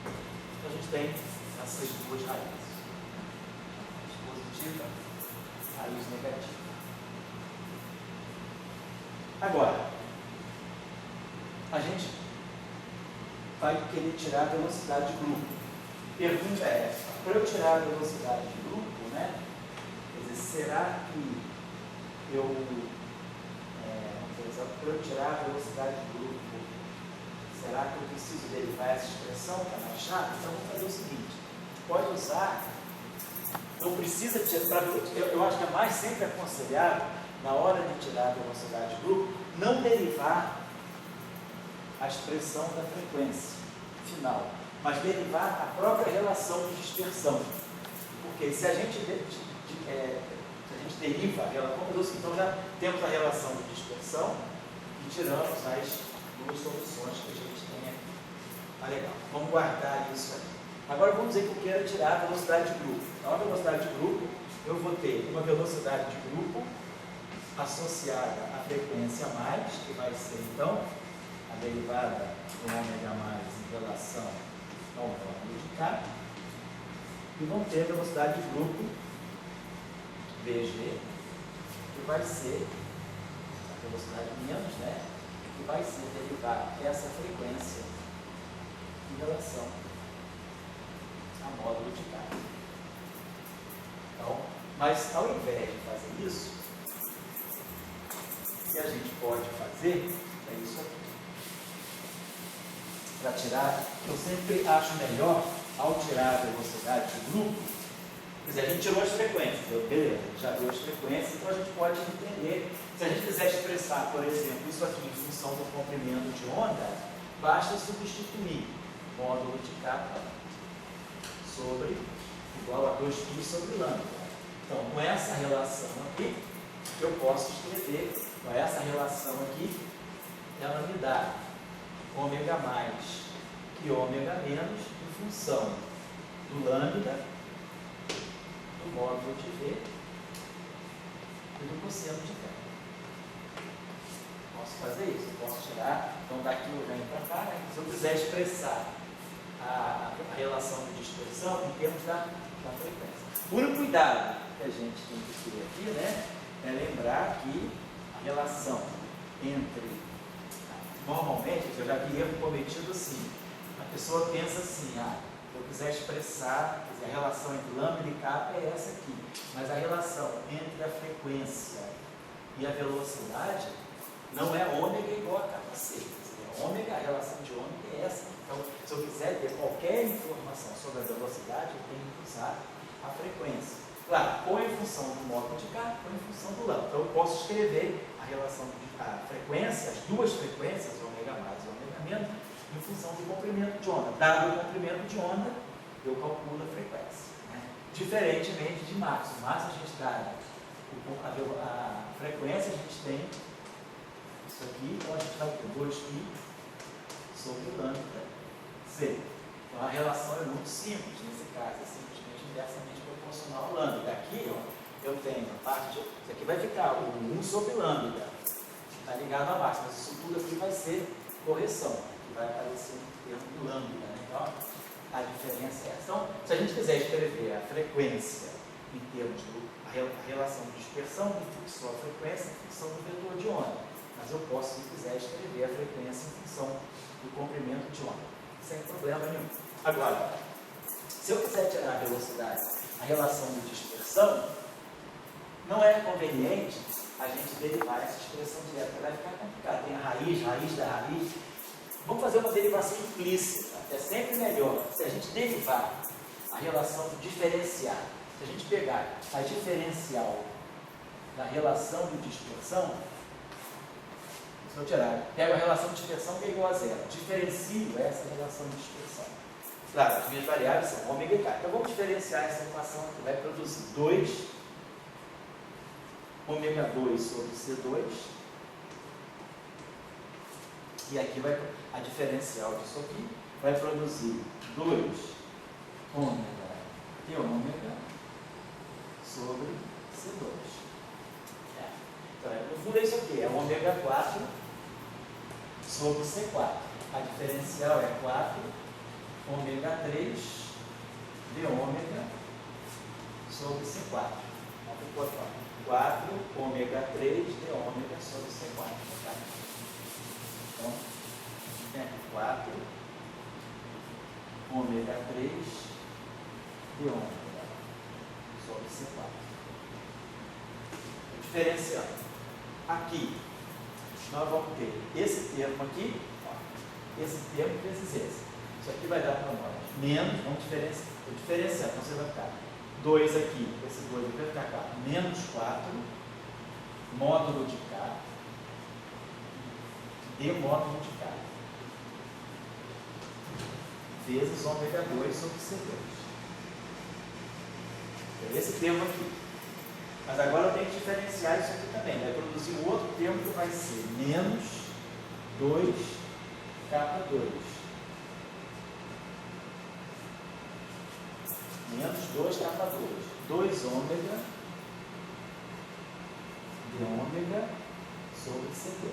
Então a gente tem essas duas raízes. Raiz positiva, raiz negativa. Agora, a gente vai querer tirar a velocidade de grupo. Pergunta é essa: para eu tirar a velocidade de grupo, né? Quer dizer, será que para eu tirar a velocidade de grupo, será que eu preciso derivar essa expressão que é mais chata? Então vamos fazer o seguinte: pode usar, não precisa tirar, eu acho que é mais sempre aconselhável, na hora de tirar a velocidade de grupo, não derivar a expressão da frequência final, mas derivar a própria relação de dispersão. Porque se a gente deriva a relação, então já temos a relação de dispersão e tiramos as duas soluções que a gente tem aqui. Tá legal, vamos guardar isso aqui. Agora vamos dizer que eu quero tirar a velocidade de grupo. Então, a velocidade de grupo, eu vou ter uma velocidade de grupo associada à frequência mais, que vai ser então a derivada do ômega mais em relação ao módulo de K, e vão ter a velocidade de grupo VG, que vai ser a velocidade menos, né? Que vai ser derivar essa frequência em relação a módulo de K. Então, mas ao invés de fazer isso, o que a gente pode fazer é isso aqui. Para tirar, eu sempre acho melhor, ao tirar a velocidade do grupo, quer dizer, a gente tirou as frequências, beleza, já deu as frequências, então a gente pode entender, se a gente quiser expressar, por exemplo, isso aqui em função do comprimento de onda, basta substituir módulo de K sobre, igual a 2π sobre lambda. Então, com essa relação aqui, eu posso escrever, com essa relação aqui, ela me dá ômega mais e ômega menos em função do lambda, do módulo de V e do cosseno de K. Posso fazer isso? Posso tirar, então daqui eu já quiser expressar a relação de dispersão em termos da frequência. O único cuidado que a gente tem que ter aqui, né, é lembrar que a relação entre, normalmente, eu já vi erro cometido assim, a pessoa pensa assim, se eu quiser expressar, quer dizer, a relação entre lambda e kappa é essa aqui, mas a relação entre a frequência e a velocidade não é ômega igual a kappa c. Ômega, a relação de ômega é essa. Então, se eu quiser ter qualquer informação sobre a velocidade, eu tenho que usar a frequência. Claro, ou em função do módulo de K, ou em função do lambda. Então, eu posso escrever a relação a frequência, as duas frequências, ômega mais e ômega menos, em função do comprimento de onda. Dado o comprimento de onda, eu calculo a frequência. Né? Diferentemente de Max. O Max, a gente dá a frequência, a gente tem isso aqui, então a gente vai ter 2π sobre lambda c. Então a relação é muito simples nesse caso, é simplesmente inversamente proporcional ao lambda. Daqui eu tenho a parte de. Isso aqui vai ficar o 1 sobre lambda, está ligado a Max, mas isso tudo aqui vai ser correção, que vai aparecer no termo do lambda. Né? Então a diferença é essa. Então, se a gente quiser escrever a frequência em termos da relação de dispersão, me fixou a frequência em função do vetor de onda. Mas eu posso, se quiser, escrever a frequência em função do comprimento de onda, sem problema nenhum. Agora, se eu quiser tirar a velocidade, a relação de dispersão, não é conveniente a gente derivar essa expressão direta, porque vai ficar complicado. Tem a raiz da raiz. Vamos fazer uma derivação implícita, é sempre melhor. Se a gente derivar a relação do diferencial, se a gente pegar a diferencial da relação de dispersão, se eu tirar, pego a relação de dispersão que é igual a zero, diferencio essa relação de dispersão. Claro, as minhas variáveis são ômega e k. Então vamos diferenciar essa equação que vai produzir 2 ômega 2 sobre C2. E aqui vai a diferencial disso aqui vai produzir 2 ômega e ômega sobre C2. Então, no fundo é isso aqui, é ômega 4 sobre C4. A diferencial é 4 ômega 3 de ômega sobre C4. Então, ficou 4 ômega 3 de ômega sobre C4. Tá? Então, tem aqui 4 ômega 3 de ômega sobre C4. Diferenciando. Aqui, nós vamos ter esse termo aqui, ó, esse termo vezes esse. Isso aqui vai dar para nós menos, vamos diferenciar, então você vai ficar 2 aqui, esse 2 aqui vai ficar cá, menos 4, módulo de K, de módulo de K, vezes ômega 2 sobre C2. É esse termo aqui. Mas agora eu tenho que diferenciar isso aqui também. Vai produzir um outro termo que vai ser menos 2K2. Menos 2K2. 2 ômega de ômega sobre C2.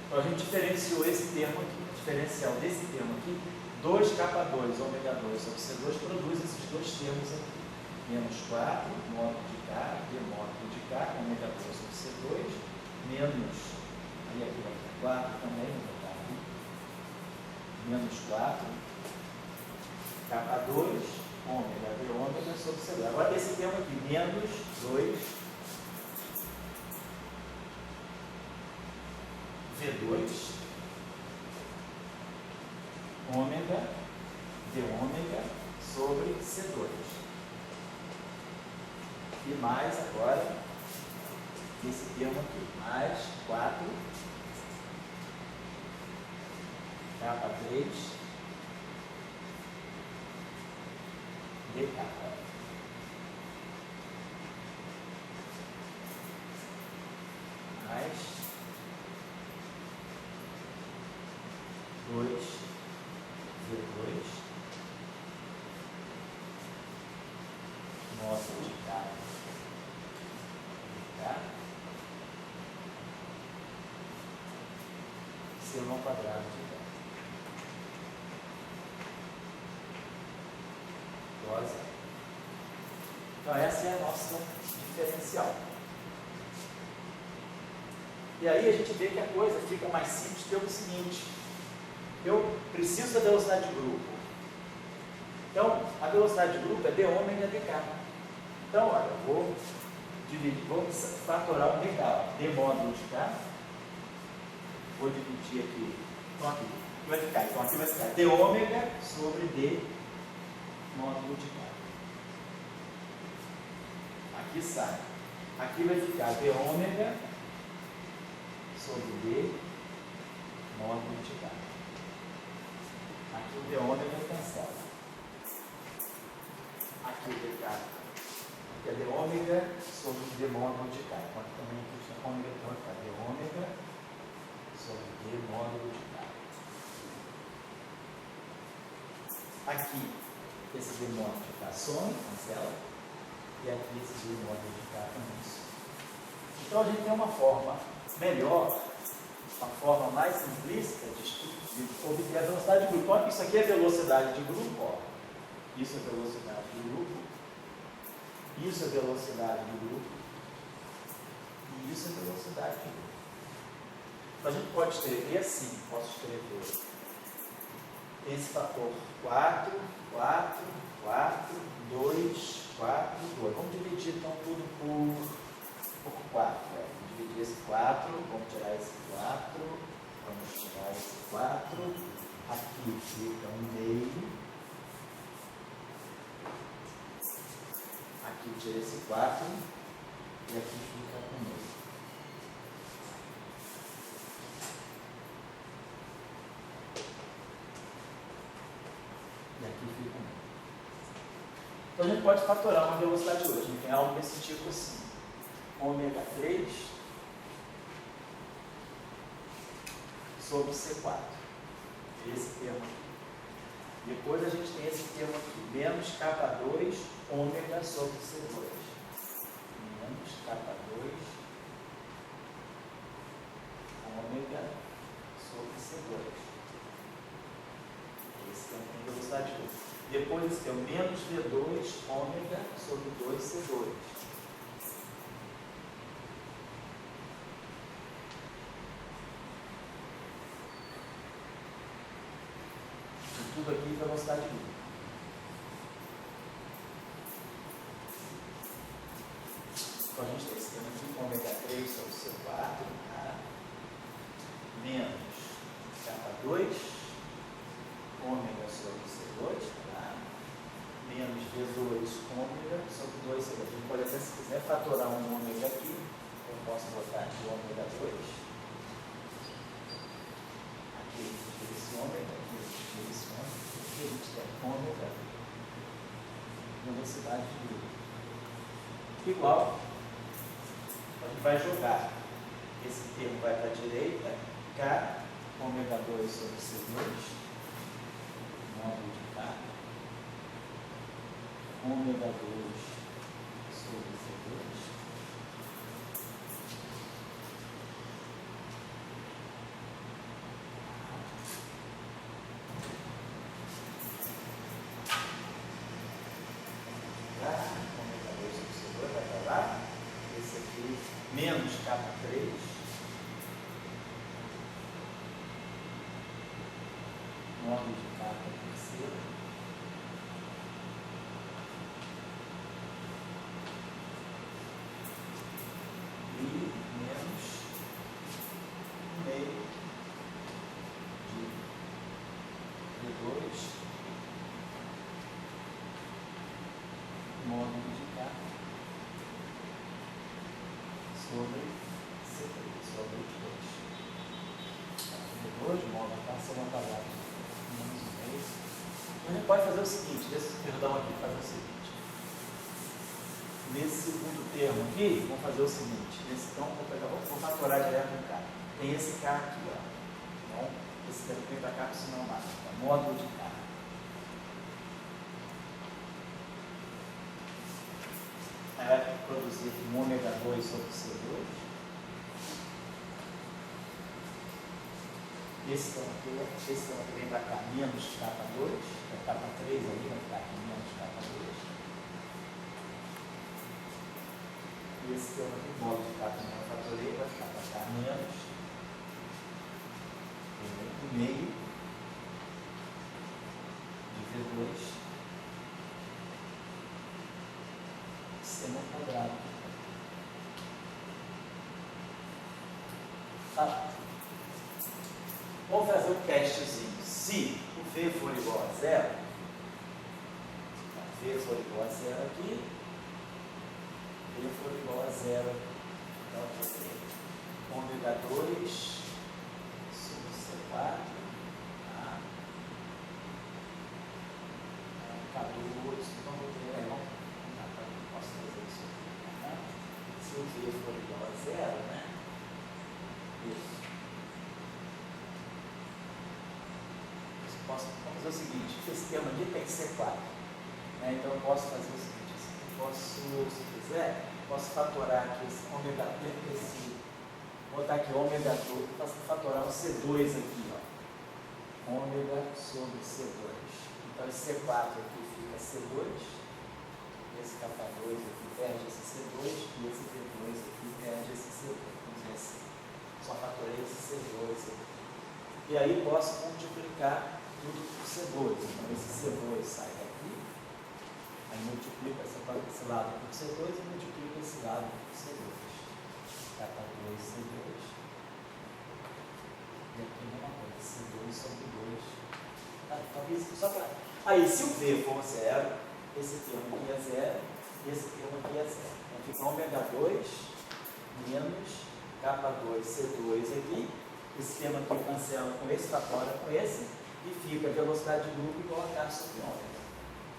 Então a gente diferenciou esse termo aqui. O diferencial desse termo aqui, 2K2 ômega 2 sobre C2 produz esses dois termos aqui. Menos 4, módulo de K, de módulo de K, ômega 2 sobre C2, menos, aí aqui vai ficar 4 também, vou botar aqui, menos 4, K2, ômega de ômega sobre C2. Agora esse termo aqui, menos 2, V2, ômega de ômega sobre C2. E mais agora, esse termo aqui, mais 4, K3, dK. Mais 2, V2, módulo de K. Ser ao quadrado de K. igual a zero. Então essa é a nossa diferencial. E aí a gente vê que a coisa fica mais simples pelo seguinte: eu preciso da velocidade de grupo. Então, a velocidade de grupo é d ômega dk. Então, olha, eu vou fatorar o dk, d módulo de k. Vou dividir aqui. Então, aqui vai ficar. Então, aqui vai ficar d ômega sobre d módulo de k. Aqui sai. Aqui vai ficar d ômega sobre d módulo de k. Aqui o d ômega cancela. Aqui o dk. Aqui é d ômega sobre d módulo de k. Então aqui também aqui ômega vai ficar d ômega sobre d módulo de k. Aqui esse d módulo de k some, cancela. E aqui esse d módulo de k também some. Então a gente tem uma forma melhor, uma forma mais simplista de obter a velocidade de grupo. Olha, isso aqui é velocidade de grupo, ó. Isso é velocidade de grupo, isso é velocidade de grupo, e isso é velocidade de grupo. Então a gente pode escrever assim, posso escrever esse fator 4, 4, 4, 2, 4, 2. Vamos dividir então tudo por 4. Vamos dividir esse 4, vamos tirar esse 4, vamos tirar esse 4, aqui fica 1,5. Aqui tira esse 4 e aqui fica 1,5. E aqui fica 1,5. Então a gente pode fatorar uma velocidade hoje. A gente tem algo desse tipo assim. Ômega 3 sobre C4. Esse termo aqui. Depois a gente tem esse termo aqui, menos K2 ômega sobre C2. Menos K2 ômega sobre C2. Esse termo tem velocidade de luz. Depois esse termo, menos V2 ômega sobre 2C2. Tudo aqui é velocidade de luz. Então a gente tem esse termo aqui, ômega 3 sobre C4, tá? Menos K2, ômega sobre C2, tá? Menos V2 ômega sobre 2C2. A gente pode até, se quiser, fatorar um ômega aqui. Eu posso botar aqui ômega 2. Aqui esse ômega, aqui esse ômega. Aqui a gente tem ômega, velocidade de luz. Igual, a gente vai jogar. Esse termo vai para a direita, K, ômega 2 sobre C2, módulo de K, ômega 2 sobre C2. Ômega 2 sobre C2 vai para lá. Esse aqui, menos K3. Módulo de K terceira. E menos meio de V2 módulo de K sobre C3, sobre 2. V2 módulo de K sendo apagado. A gente pode fazer o seguinte, perdão aqui, fazer o seguinte. Nesse segundo termo aqui, vamos fazer o seguinte. Então, vou fatorar direto no K. Tem esse K aqui, ó. Então, esse termo vem para cá, porque senão mata. Módulo de K. Aí vai produzir aqui um ômega 2 sobre C2. Esse termo aqui vem para cá, menos K2, K3 ali, vai ficar aqui menos K2. E esse termo aqui, modo de K menor fatorei, vai ficar para cá menos meio de V2 seno quadrado. Tá. Vamos fazer um testezinho. Se o V for igual a zero, V for igual a zero aqui, V for igual a zero, então eu vou ter ômega 2 sobre C4, tá? K2, então vou ter, posso fazer isso aqui, tá? Se o V for igual a zero, né? Isso. Vamos fazer o seguinte, esse termo aqui tem que ser 4. Né? Então eu posso fazer o seguinte, se quiser, posso fatorar aqui esse ômega, botar aqui ômega 2, posso fatorar o C2 aqui, ó. Ômega sobre C2. Então esse C4 aqui fica C2, esse K2 aqui perde esse C2 e esse V2 aqui perde esse C2. Vamos dizer assim. Só fatorei esse C2 aqui. E aí posso multiplicar tudo por C2. Então esse C2 sai daqui, aí multiplica esse lado por C2 e multiplica esse lado por C2. K2, C2. E aqui a mesma coisa, C2 sobre 2. Talvez só para. Aí se o V for zero, esse termo aqui é zero, e esse termo aqui é zero. Então fica ômega 2 menos K2, C2 aqui. Esse termo aqui cancela com esse, fora com esse, e fica a velocidade de grupo igual a K sobre ômega.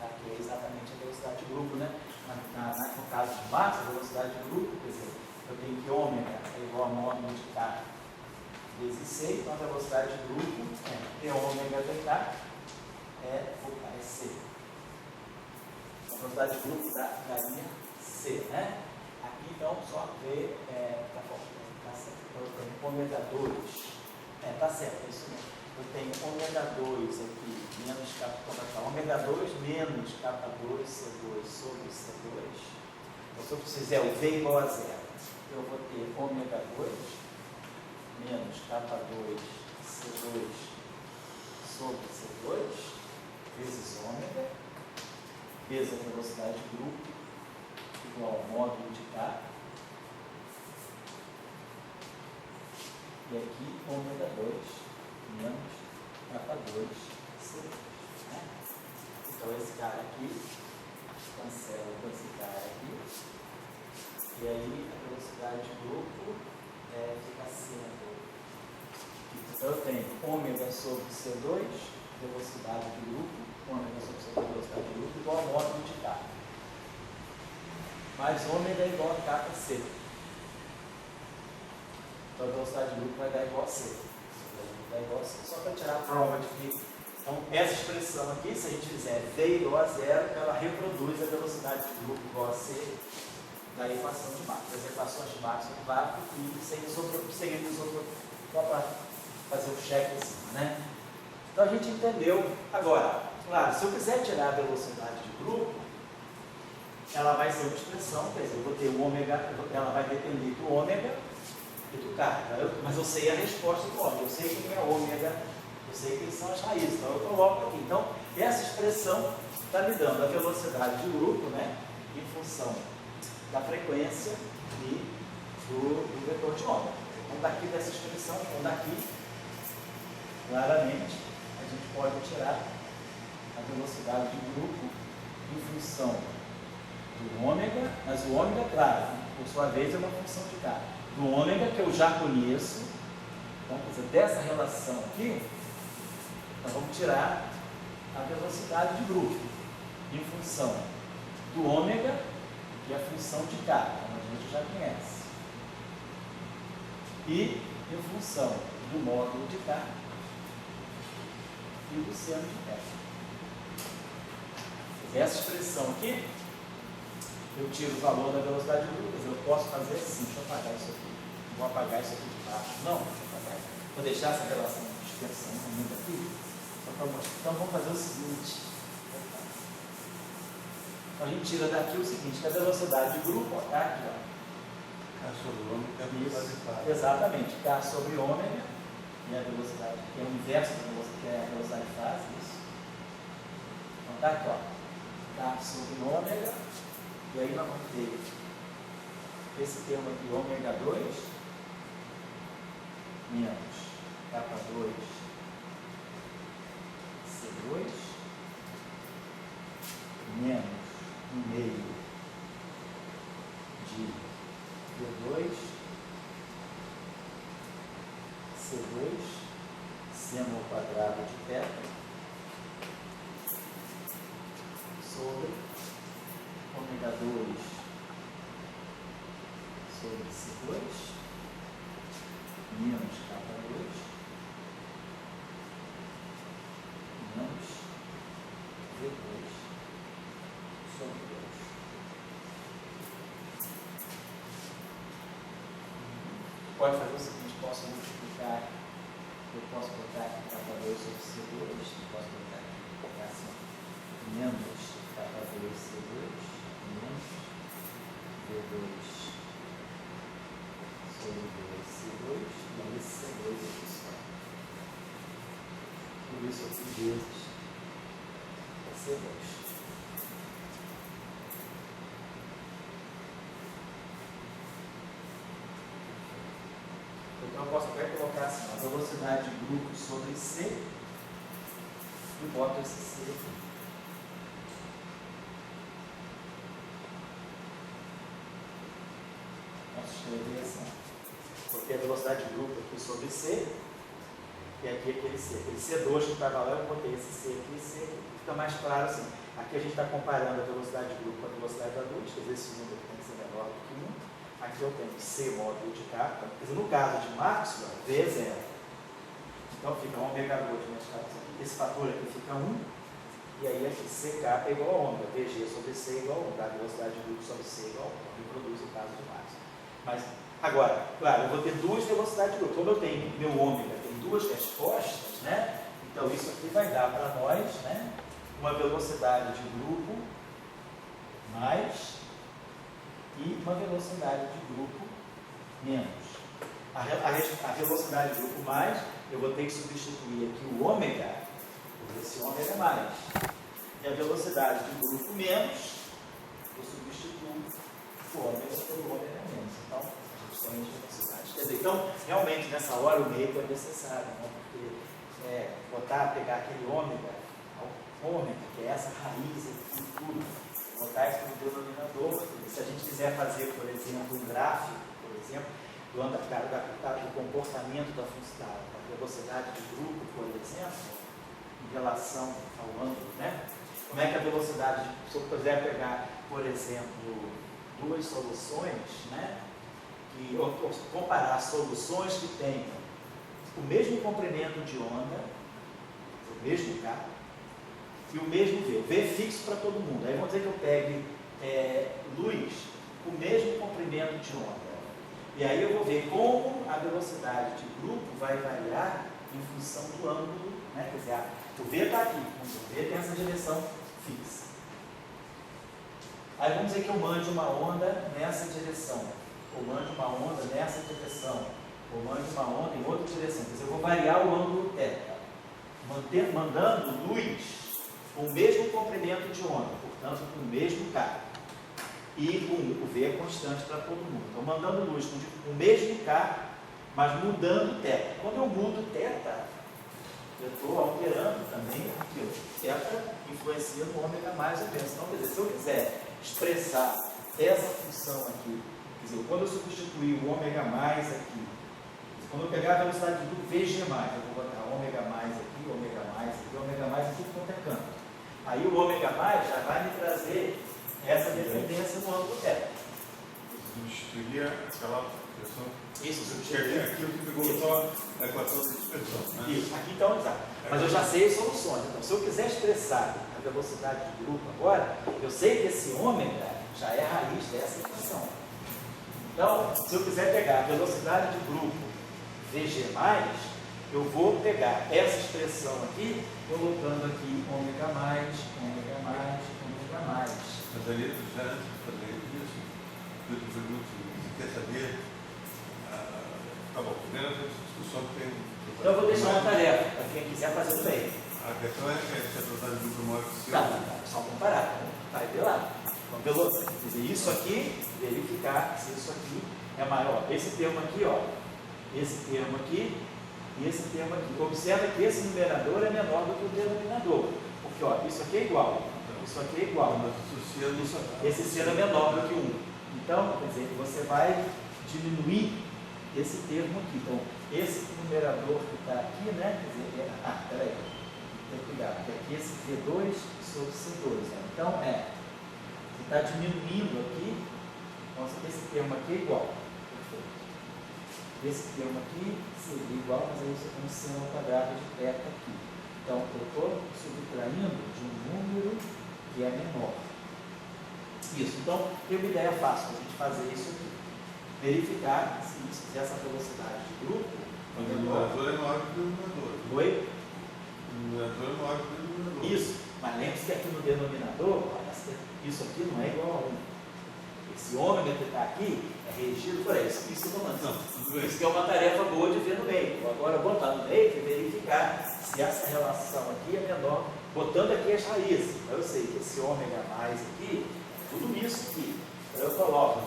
Tá? Que é exatamente a velocidade de grupo, né? No caso de massa, a velocidade de grupo, quer dizer, eu tenho que ômega é igual a módulo de K vezes C, então a velocidade de grupo é ômega dt é C. A velocidade de grupo da linha C, né? Aqui então só V eu tenho ômega 2, tá certo, é isso mesmo. Eu tenho ômega 2 aqui, menos ômega 2 menos K2, C2 sobre C2. Então, se eu fizer o V igual a zero, eu vou ter ômega 2 menos K2, C2 sobre C2, vezes ômega, vezes a velocidade de grupo, igual ao módulo de K. E aqui, ômega 2 menos K2, C2. Né? Então, esse cara aqui cancela com esse cara aqui. E aí, a velocidade de grupo fica acima do. Então, eu tenho ômega sobre C2, velocidade de grupo, ômega sobre C2, velocidade de grupo, igual ao módulo de K. Mais ômega é igual a K para C. Então, a velocidade de grupo vai dar igual a C. Vai dar igual a C. Só para tirar a prova de que. Então, essa expressão aqui, se a gente fizer V igual a zero, ela reproduz a velocidade de grupo igual a C da equação de Maxwell. As equações de Maxwell do vácuo e seguindo só para fazer o cheque assim, né? Então, a gente entendeu. Agora, claro, se eu quiser tirar a velocidade de grupo, ela vai ser uma expressão, quer dizer, eu vou ter o ômega, ela vai depender do ômega e do K, mas eu sei a resposta do ômega, eu sei quem é ômega, eu sei quem são as raízes, então eu coloco aqui. Então, essa expressão está me dando a velocidade de grupo, né, em função da frequência e do vetor de ômega. Então, daqui dessa expressão, então daqui, claramente, a gente pode tirar a velocidade de grupo em função do ômega, mas o ômega, claro, por sua vez, é uma função de K. Do ômega, que eu já conheço, então, quer dizer, dessa relação aqui, nós vamos tirar a velocidade de grupo em função do ômega, que é a função de K, como a gente já conhece, e em função do módulo de K e do seno de K. Essa expressão aqui, eu tiro o valor da velocidade de grupo, eu posso fazer assim, deixa eu apagar isso aqui, vou apagar isso aqui de baixo, não, deixa eu apagar, vou deixar essa relação extensão ainda aqui, só para mostrar. Então vamos fazer o seguinte. Então, a gente tira daqui o seguinte, que a velocidade de grupo está aqui, ó. K sobre ômega é a velocidade de fase. Exatamente, K sobre ômega, e a velocidade, que é o inverso da velocidade, que é a velocidade de fase, isso. Então está aqui, ó. K sobre ômega, e aí nós vamos ter esse termo aqui, ômega 2, menos K2, C2, menos 1,5 de V2, C2, seno ao quadrado de θ, sobre ômega 2 sobre C2, menos K2, menos V2 sobre 2. Pode fazer o seguinte, posso multiplicar, eu posso botar aqui K2 sobre C2, eu posso botar aqui assim, menos K2 C2, menos V2 sobre 2C2, e esse C2 aqui só. Tudo isso aqui vezes C2. Então eu posso até colocar assim, a velocidade de grupo sobre C e boto esse C aqui. Posso escrever assim, porque a velocidade de grupo aqui sobre C e aqui aquele C. Aquele C2 que estava lá, eu botei esse C aqui e C aqui. Fica mais claro assim. Aqui a gente está comparando a velocidade de grupo com a velocidade da luz, quer dizer, esse número tem que ser menor do que 1. Aqui eu tenho C módulo de K, quer dizer, no caso de Maxwell, V é 0. Então fica ômega 2 nesse caso aqui. Esse fator aqui fica 1, e aí aqui CK é igual a ômega, VG sobre C é igual a 1, tá? A velocidade de grupo sobre C é igual a 1, então reproduz o caso de Maxwell. Mas, agora, claro, eu vou ter duas velocidades de grupo. Como eu tenho meu ômega, tem duas respostas, né? Então isso aqui vai dar para nós, né, uma velocidade de grupo mais e uma velocidade de grupo menos. A velocidade de grupo mais, eu vou ter que substituir aqui o ômega por esse ômega mais. E a velocidade de grupo menos, eu substituo o ômega pelo ômega menos. Então, a gente tem as velocidades. Quer dizer, então, realmente, nessa hora, o meio é necessário, né? Porque pegar aquele ômega, que é essa raiz aqui, tudo, botar isso no denominador. Se a gente quiser fazer, por exemplo, um gráfico, por exemplo, do comportamento da velocidade de grupo, por exemplo, em relação ao ângulo, né? Como é que a velocidade, se eu quiser pegar, por exemplo, duas soluções, né? Ou comparar soluções que tenham o mesmo comprimento de onda, o mesmo K, e o mesmo V. O V é fixo para todo mundo. Aí vamos dizer que eu pegue luz com o mesmo comprimento de onda. E aí eu vou ver como a velocidade de grupo vai variar em função do ângulo, né? Quer dizer, o V está aqui, o V tem essa direção fixa. Aí vamos dizer que eu mande uma onda nessa direção, ou mande uma onda nessa direção, ou mande uma onda em outra direção. Quer dizer, eu vou variar o ângulo θ, mandando luz com o mesmo comprimento de onda, portanto com o mesmo K. E o V é constante para todo mundo. Então, mandando luz com o mesmo K, mas mudando θ. Quando eu mudo θ, eu estou alterando também aquilo. θ influencia no ômega mais ou menos. Então, quer dizer, se eu quiser expressar essa função aqui, quer dizer, quando eu substituir o ômega mais aqui, quando eu pegar a velocidade do VG+, eu vou botar ômega mais aqui, ômega mais em tudo quanto é canto. Aí o ômega mais já vai me trazer essa dependência no ângulo θ. Substituiria aquela expressão. Isso, substituiria. Aqui você pegou só a equação de expressão, né? Isso, aqui então, exato. Mas eu já sei as soluções. Então, se eu quiser expressar a velocidade de grupo agora, eu sei que esse ômega já é a raiz dessa equação. Então, se eu quiser pegar a velocidade de grupo VG+, eu vou pegar essa expressão aqui, colocando aqui ômega mais, ômega mais, ômega mais. Mas ali, já antes de fazer isso, eu te pergunto, você quer saber? Tá bom, primeiro essa discussão que tem. Então eu vou deixar uma tarefa para quem quiser fazer no meio. A questão é se a totalidade do grupo maior que o seu. Tá, só comparar, vai ver lá. Então, pelo, quer dizer, isso aqui, verificar se isso aqui é maior. Esse termo aqui, ó, esse termo aqui e esse termo aqui. Observa que esse numerador é menor do que o denominador, porque ó, isso aqui é igual, isso aqui é igual, esse seno é menor do que 1. Então, quer dizer, você vai diminuir esse termo aqui. Então, esse numerador que está aqui, né? Quer dizer, peraí, tem que cuidar, porque aqui esse V2 sobre C2. Né? Então, você está diminuindo aqui, então esse termo aqui é igual. Perfeito. Esse termo aqui seria igual, mas aí você tem um seno ao quadrado de θ aqui. Então, eu estou subtraindo de um número que é menor. Isso. Então, tem uma ideia fácil para a gente fazer isso aqui. Verificar se essa velocidade de grupo O numerador é maior que o denominador. Oi? O numerador é maior que o denominador. Isso. Mas lembre-se que aqui no denominador, isso aqui não é igual a 1. Esse ômega que está aqui é regido por isso. Isso eu estou falando. Isso que é uma tarefa boa de ver no meio. Agora, botar no meio e verificar se essa relação aqui é menor, botando aqui as raízes. Então, eu sei que esse ômega mais aqui, tudo isso aqui. Então, eu coloco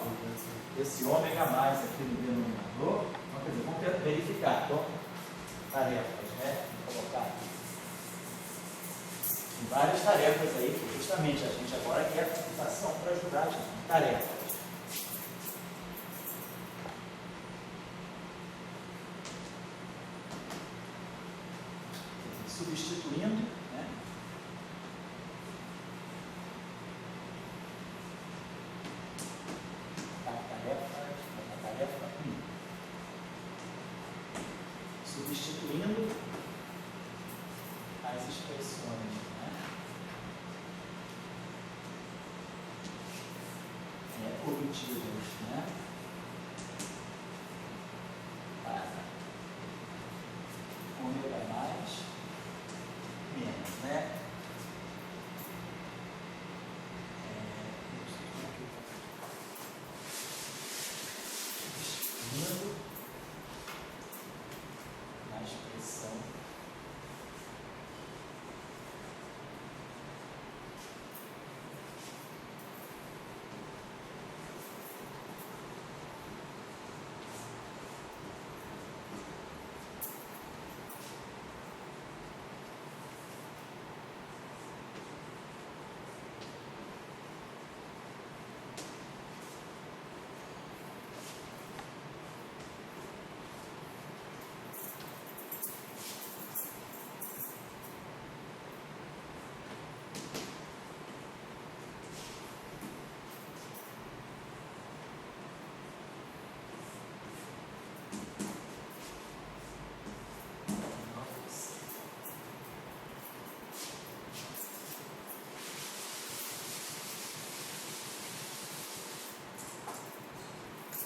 esse ômega mais aqui no denominador. Então, quer dizer, vamos tentar verificar. Então, tarefas, né? Vou colocar aqui. Tem várias tarefas aí, que justamente a gente agora quer a computação para ajudar a gente. Tarefas. Substituindo, né? A tarefa 1. Substituindo as expressões, né? Obtidas, né? Para ômega mais menos, né? Substituindo na expressão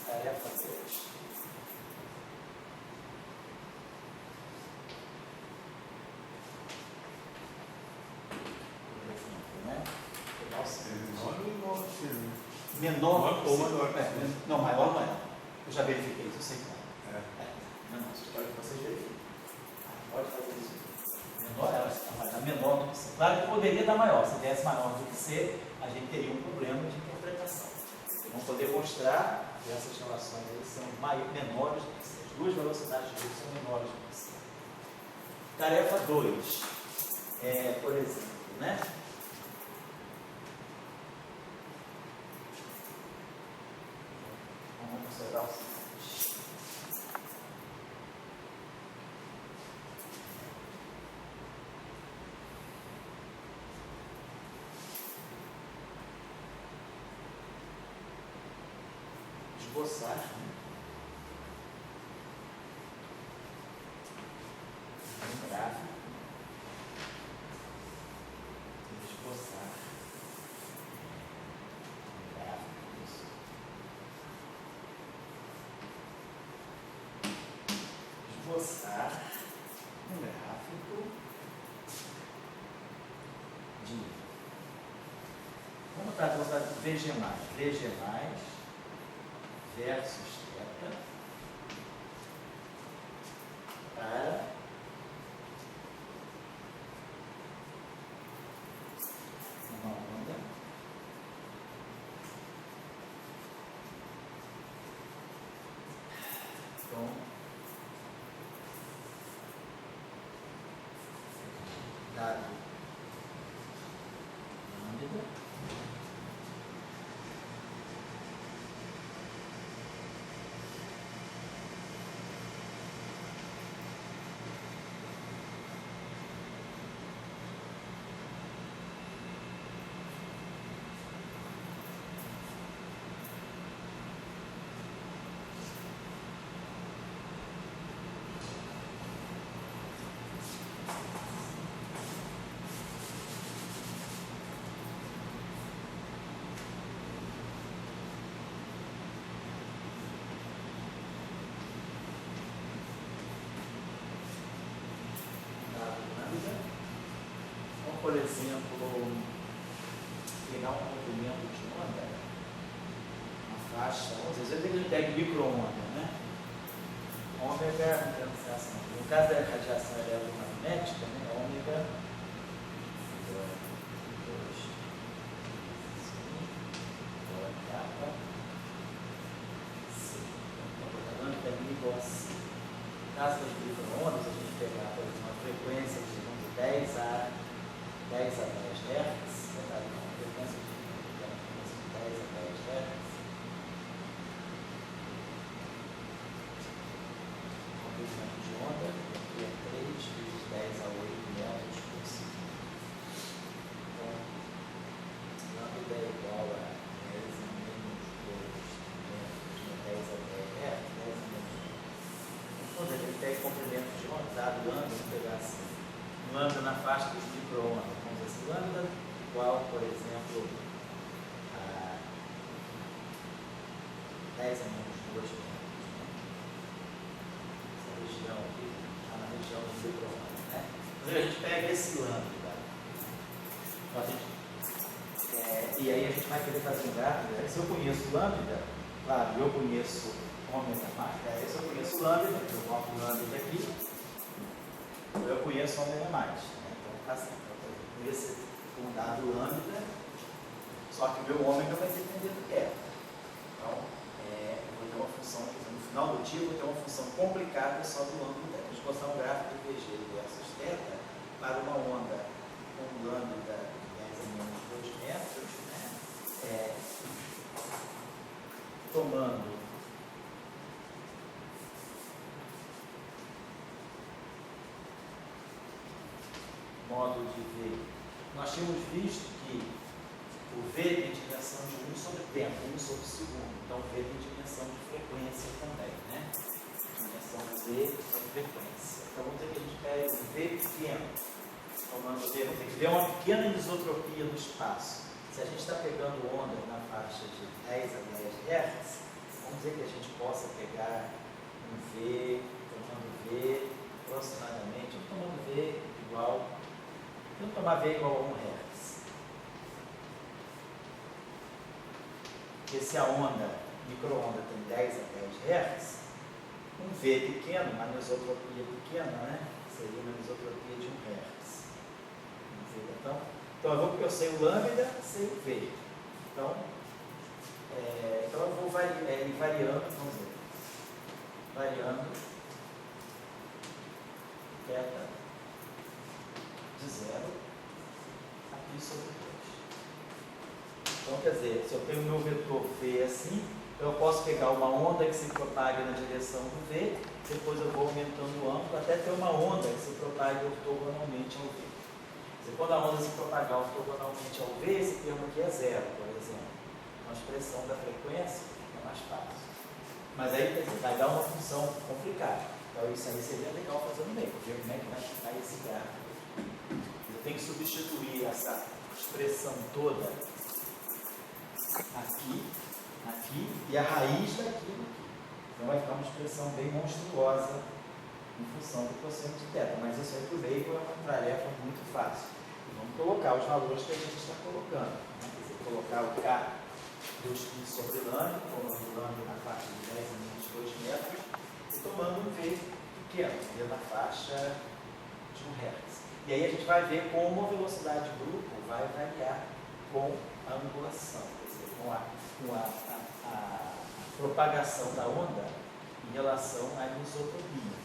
tarefa 3. Né? Menor ou maior? Não, maior não é. Eu já verifiquei isso, eu sei que não. Não, vocês querem que vocês verifiquem. Pode fazer isso. Menor, ela vai dar menor do que C. Claro que poderia dar maior. Se desse maior do que C, a gente teria um problema de interpretação. Vamos poder mostrar que essas relações aí são menores do que C. As duas velocidades de luz são menores do que C. Tarefa 2. Por exemplo, né? Vamos observar o seguinte. Esboçar, né? Um gráfico. Esboçar. Um gráfico. Isso. Esboçar para VG+, VG+, versus θ para uma onda com dado lambda Então, por exemplo, pegar um comprimento de onda, uma faixa, às vezes eu tenho ideia de micro-onda, né? Ômega, no caso da radiação eletromagnética, né? Ômega 2, capa, C. Então, estou falando que é igual a C. No caso das micro-ondas, a gente pegar, por exemplo, uma frequência de 10 a 10 Hz, uma frequência de 10 a 10 Hz, comprimento de onda, aqui é 3 vezes 10 a 8 metros por segundo. Então, lambda é igual a 10 a menos 2 metros, 10 a 10 Hz, 10 a menos 2. Quando a gente pega comprimento de onda, dado lambda, vamos pegar assim, lambda na faixa dos micro-ondas, vamos dizer assim, lambda igual, por exemplo, a 10 a menos 2 metros. Essa região aqui está na região dos micro-ondas, né? Então a gente pega esse lambda, então, e aí a gente vai querer fazer um gráfico, se eu conheço lambda, claro, eu conheço ômega mais, se eu conheço lambda, eu coloco lambda aqui, eu conheço ômega mais, né? Então tá certo, eu conheço um dado lambda, só que o meu ômega vai depender do que é. Então, eu vou ter uma função, no final do dia, eu vou ter uma função complicada só do ângulo θ. A gente mostrar um gráfico de VG versus θ para uma onda com lambda de 10 a menos 2 metros, né? Tomando modo de V, nós tínhamos visto que o V tem dimensão de 1 sobre tempo, 1 sobre segundo. Então, V tem dimensão de frequência também, né? Dimensão V é frequência. Então, vamos ter que a gente pega um V pequeno. Tomando V, vamos ter que ver uma pequena isotropia no espaço. Se a gente está pegando onda na faixa de 10 a 10 Hz, vamos dizer que a gente possa pegar um V, tomando V aproximadamente, ou tomando V igual. Vamos tomar V igual a 1 Hz. Porque se a onda, micro-onda, tem 10 a 10 Hz, um V pequeno, uma anisotropia pequena, né? Seria uma anisotropia de 1 Hz. Então eu sei o lambda, sei o V. Então eu vou variando, vamos ver, variando θ de 0 a π sobre 2. Então, quer dizer, se eu tenho o meu vetor V assim, eu posso pegar uma onda que se propaga na direção do V, depois eu vou aumentando o ângulo até ter uma onda que se propague ortogonalmente ao V. Quando a onda se propagar ortogonalmente ao V, esse termo aqui é 0, por exemplo. Uma expressão da frequência é mais fácil. Mas aí, quer dizer, vai dar uma função complicada. Então, isso aí seria legal fazer no meio, ver como é que vai ficar esse gráfico. Eu tenho que substituir essa expressão toda aqui, e a raiz daquilo aqui. Então vai ficar uma expressão bem monstruosa em função do cosseno de θ. Mas isso aí para o veículo é uma tarefa muito fácil. Vamos colocar os valores que a gente está colocando. Né? Quer dizer, colocar o K do sobre lambda, tomando lambda na faixa de 10 a 22 metros, e tomando um V pequeno, V na faixa de 1 Hz. E aí a gente vai ver como a velocidade de grupo vai variar com a angulação, quer dizer, com a propagação da onda em relação à anisotropia.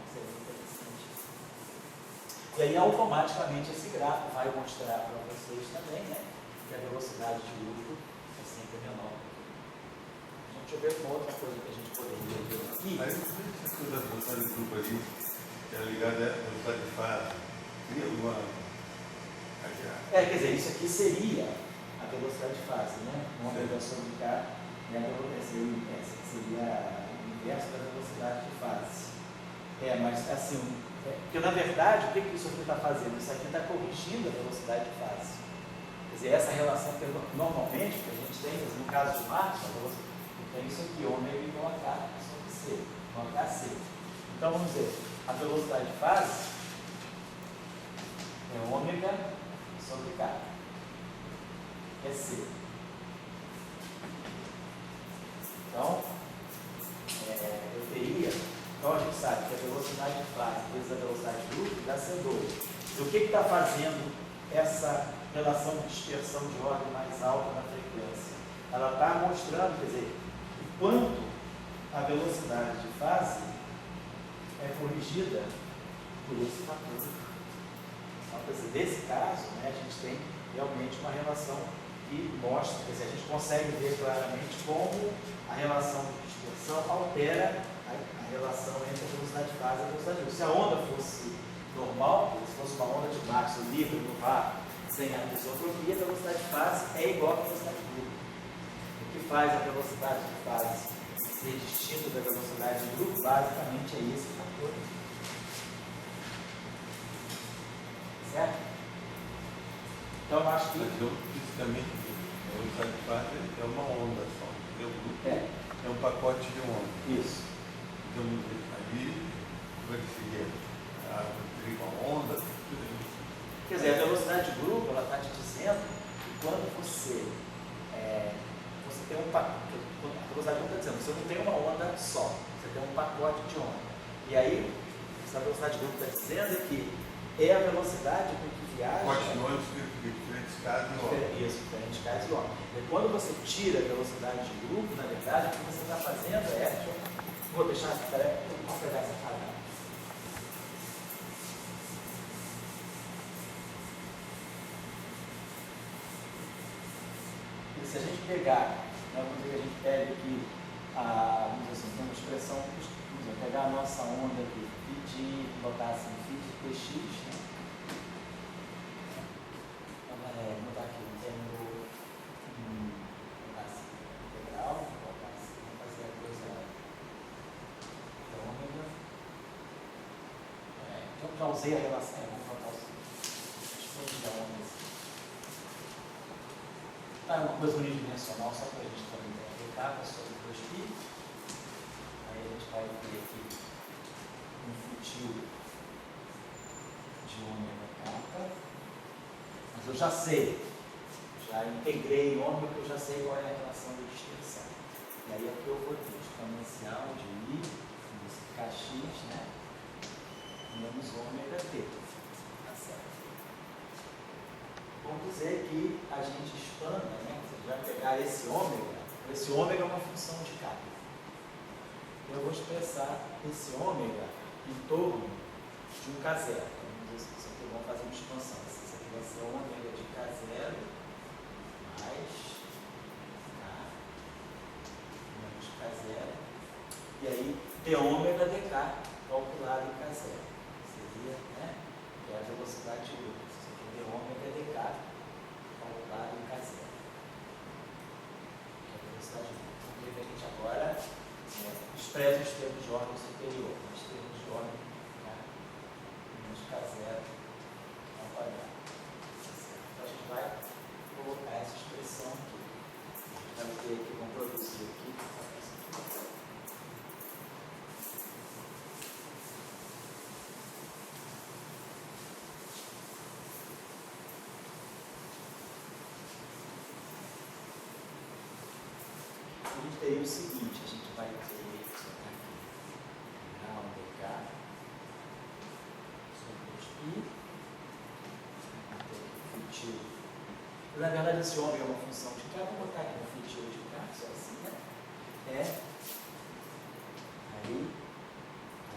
Isso é interessante. E aí automaticamente esse gráfico vai mostrar para vocês também, né, que a velocidade de grupo é sempre menor. Então, deixa eu ver uma outra coisa que a gente poderia ver aqui. Aí, essa coisa da velocidade de grupo ali, que é ligada à velocidade de fase, teria alguma... Quer dizer, isso aqui seria a velocidade de fase, né? Uma velocidade de K, seria o inverso da velocidade de fase. Mas assim, porque na verdade, o que isso aqui está fazendo? Isso aqui está corrigindo a velocidade de fase. Quer dizer, essa relação que normalmente que a gente tem, no caso de Marx, tem isso aqui, ômega igual a K sobre C, igual a KC. Então vamos dizer, a velocidade de fase é ômega sobre K, é C. Então, eu teria, então a gente sabe que a velocidade de fase vezes a velocidade de grupo dá C2. E o que está fazendo essa relação de dispersão de ordem mais alta na frequência? Ela está mostrando, quer dizer, o quanto a velocidade de fase é corrigida por esse fator. Então, quer dizer, nesse caso, né, a gente tem realmente uma relação que mostra, quer dizer, a gente consegue ver claramente como a relação de dispersão altera a relação entre a velocidade de fase e a velocidade de grupo. Se a onda fosse normal, se fosse uma onda de Maxwell livre no vácuo, sem anisotropia, a velocidade de fase é igual à velocidade de grupo. O que faz a velocidade de fase ser distinta da velocidade de grupo, basicamente é esse fator. Certo? Então, eu acho que... Então, fisicamente, a velocidade de fase é uma onda só. É um pacote de onda. Isso. Então, ali, como é que seria? Teria uma onda? Quer dizer, a velocidade de grupo, ela está te dizendo que quando você tem um pacote, a velocidade de grupo está dizendo, você não tem uma onda só, você tem um pacote de onda. E aí, essa velocidade de grupo está dizendo é que é a velocidade com que viaja... Pacote de onda de diferentes casas e onda. Isso, diferentes casas e onda. E quando você tira a velocidade de grupo, na verdade, o que você está fazendo é... Vou deixar, peraí, vou pegar essa parada. E se a gente pegar, vamos dizer que a gente pega aqui, vamos dizer assim, tem uma expressão, vamos pegar a nossa onda aqui, botar assim, φ de px, né? Vamos botar aqui, tendo botar assim, integral, botar assim, vamos fazer a coisa ômega. Já usei a relação, vamos botar o seguinte, da onda assim. Uma coisa unidimensional, só para a gente também aplicar, sobre 2π. Aí a gente vai ter aqui um fluxo de ômega kappa. Mas eu já sei, já integrei ômega, eu já sei qual é a relação de dispersão. E aí aqui eu vou ter exponencial de I, kx, né? Menos ômega t. Tá certo? Vamos dizer que a gente expanda, né? Você vai pegar esse ômega é uma função de K. Eu vou expressar esse ômega em torno de um K0. Vamos dizer isso aqui, vamos fazer uma expansão. Isso aqui vai ser ômega de K0 mais K menos K0. E aí, d ômega dk calculado em K0. Seria, né? É a velocidade de grupo. De ômega dk calculado em K0. Que é a velocidade de grupo. Então, a gente agora expressa os termos de ordem superior. Os termos de ordem, né? Menos K0 ao quadrado. Então a gente vai colocar essa expressão aqui. A gente vai ter aqui, vamos produzir aqui. gente teria o seguinte, a gente vai ter ômega sobre 2π, fluido. Na verdade, esse ômega é uma função de K, vou botar aqui no fluido de K, só assim, né? Aí eu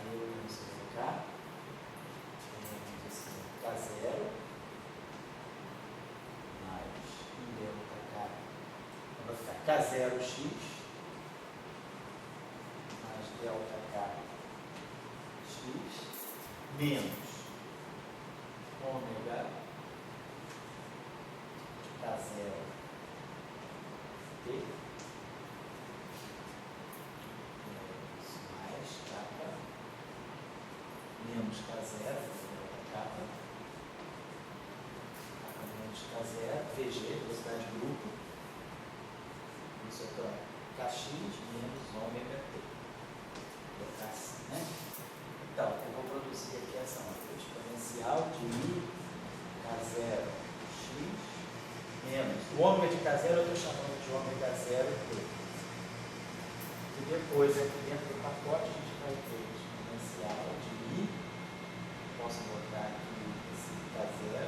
tenho esse K, K0, mais 1ΔK, vai ficar K0x, mais ΔKx, menos ômega de K0 T, mais K, menos K0, K, menos K0, VG, velocidade de grupo, isso é para Kx menos ômega T. Vou colocar assim, né? Então, eu vou produzir aqui essa exponencial de I K0x menos. O ômega de K0 eu estou chamando de ômega 0T. E depois, aqui dentro do pacote, a gente vai ter exponencial de I. Posso botar aqui esse K0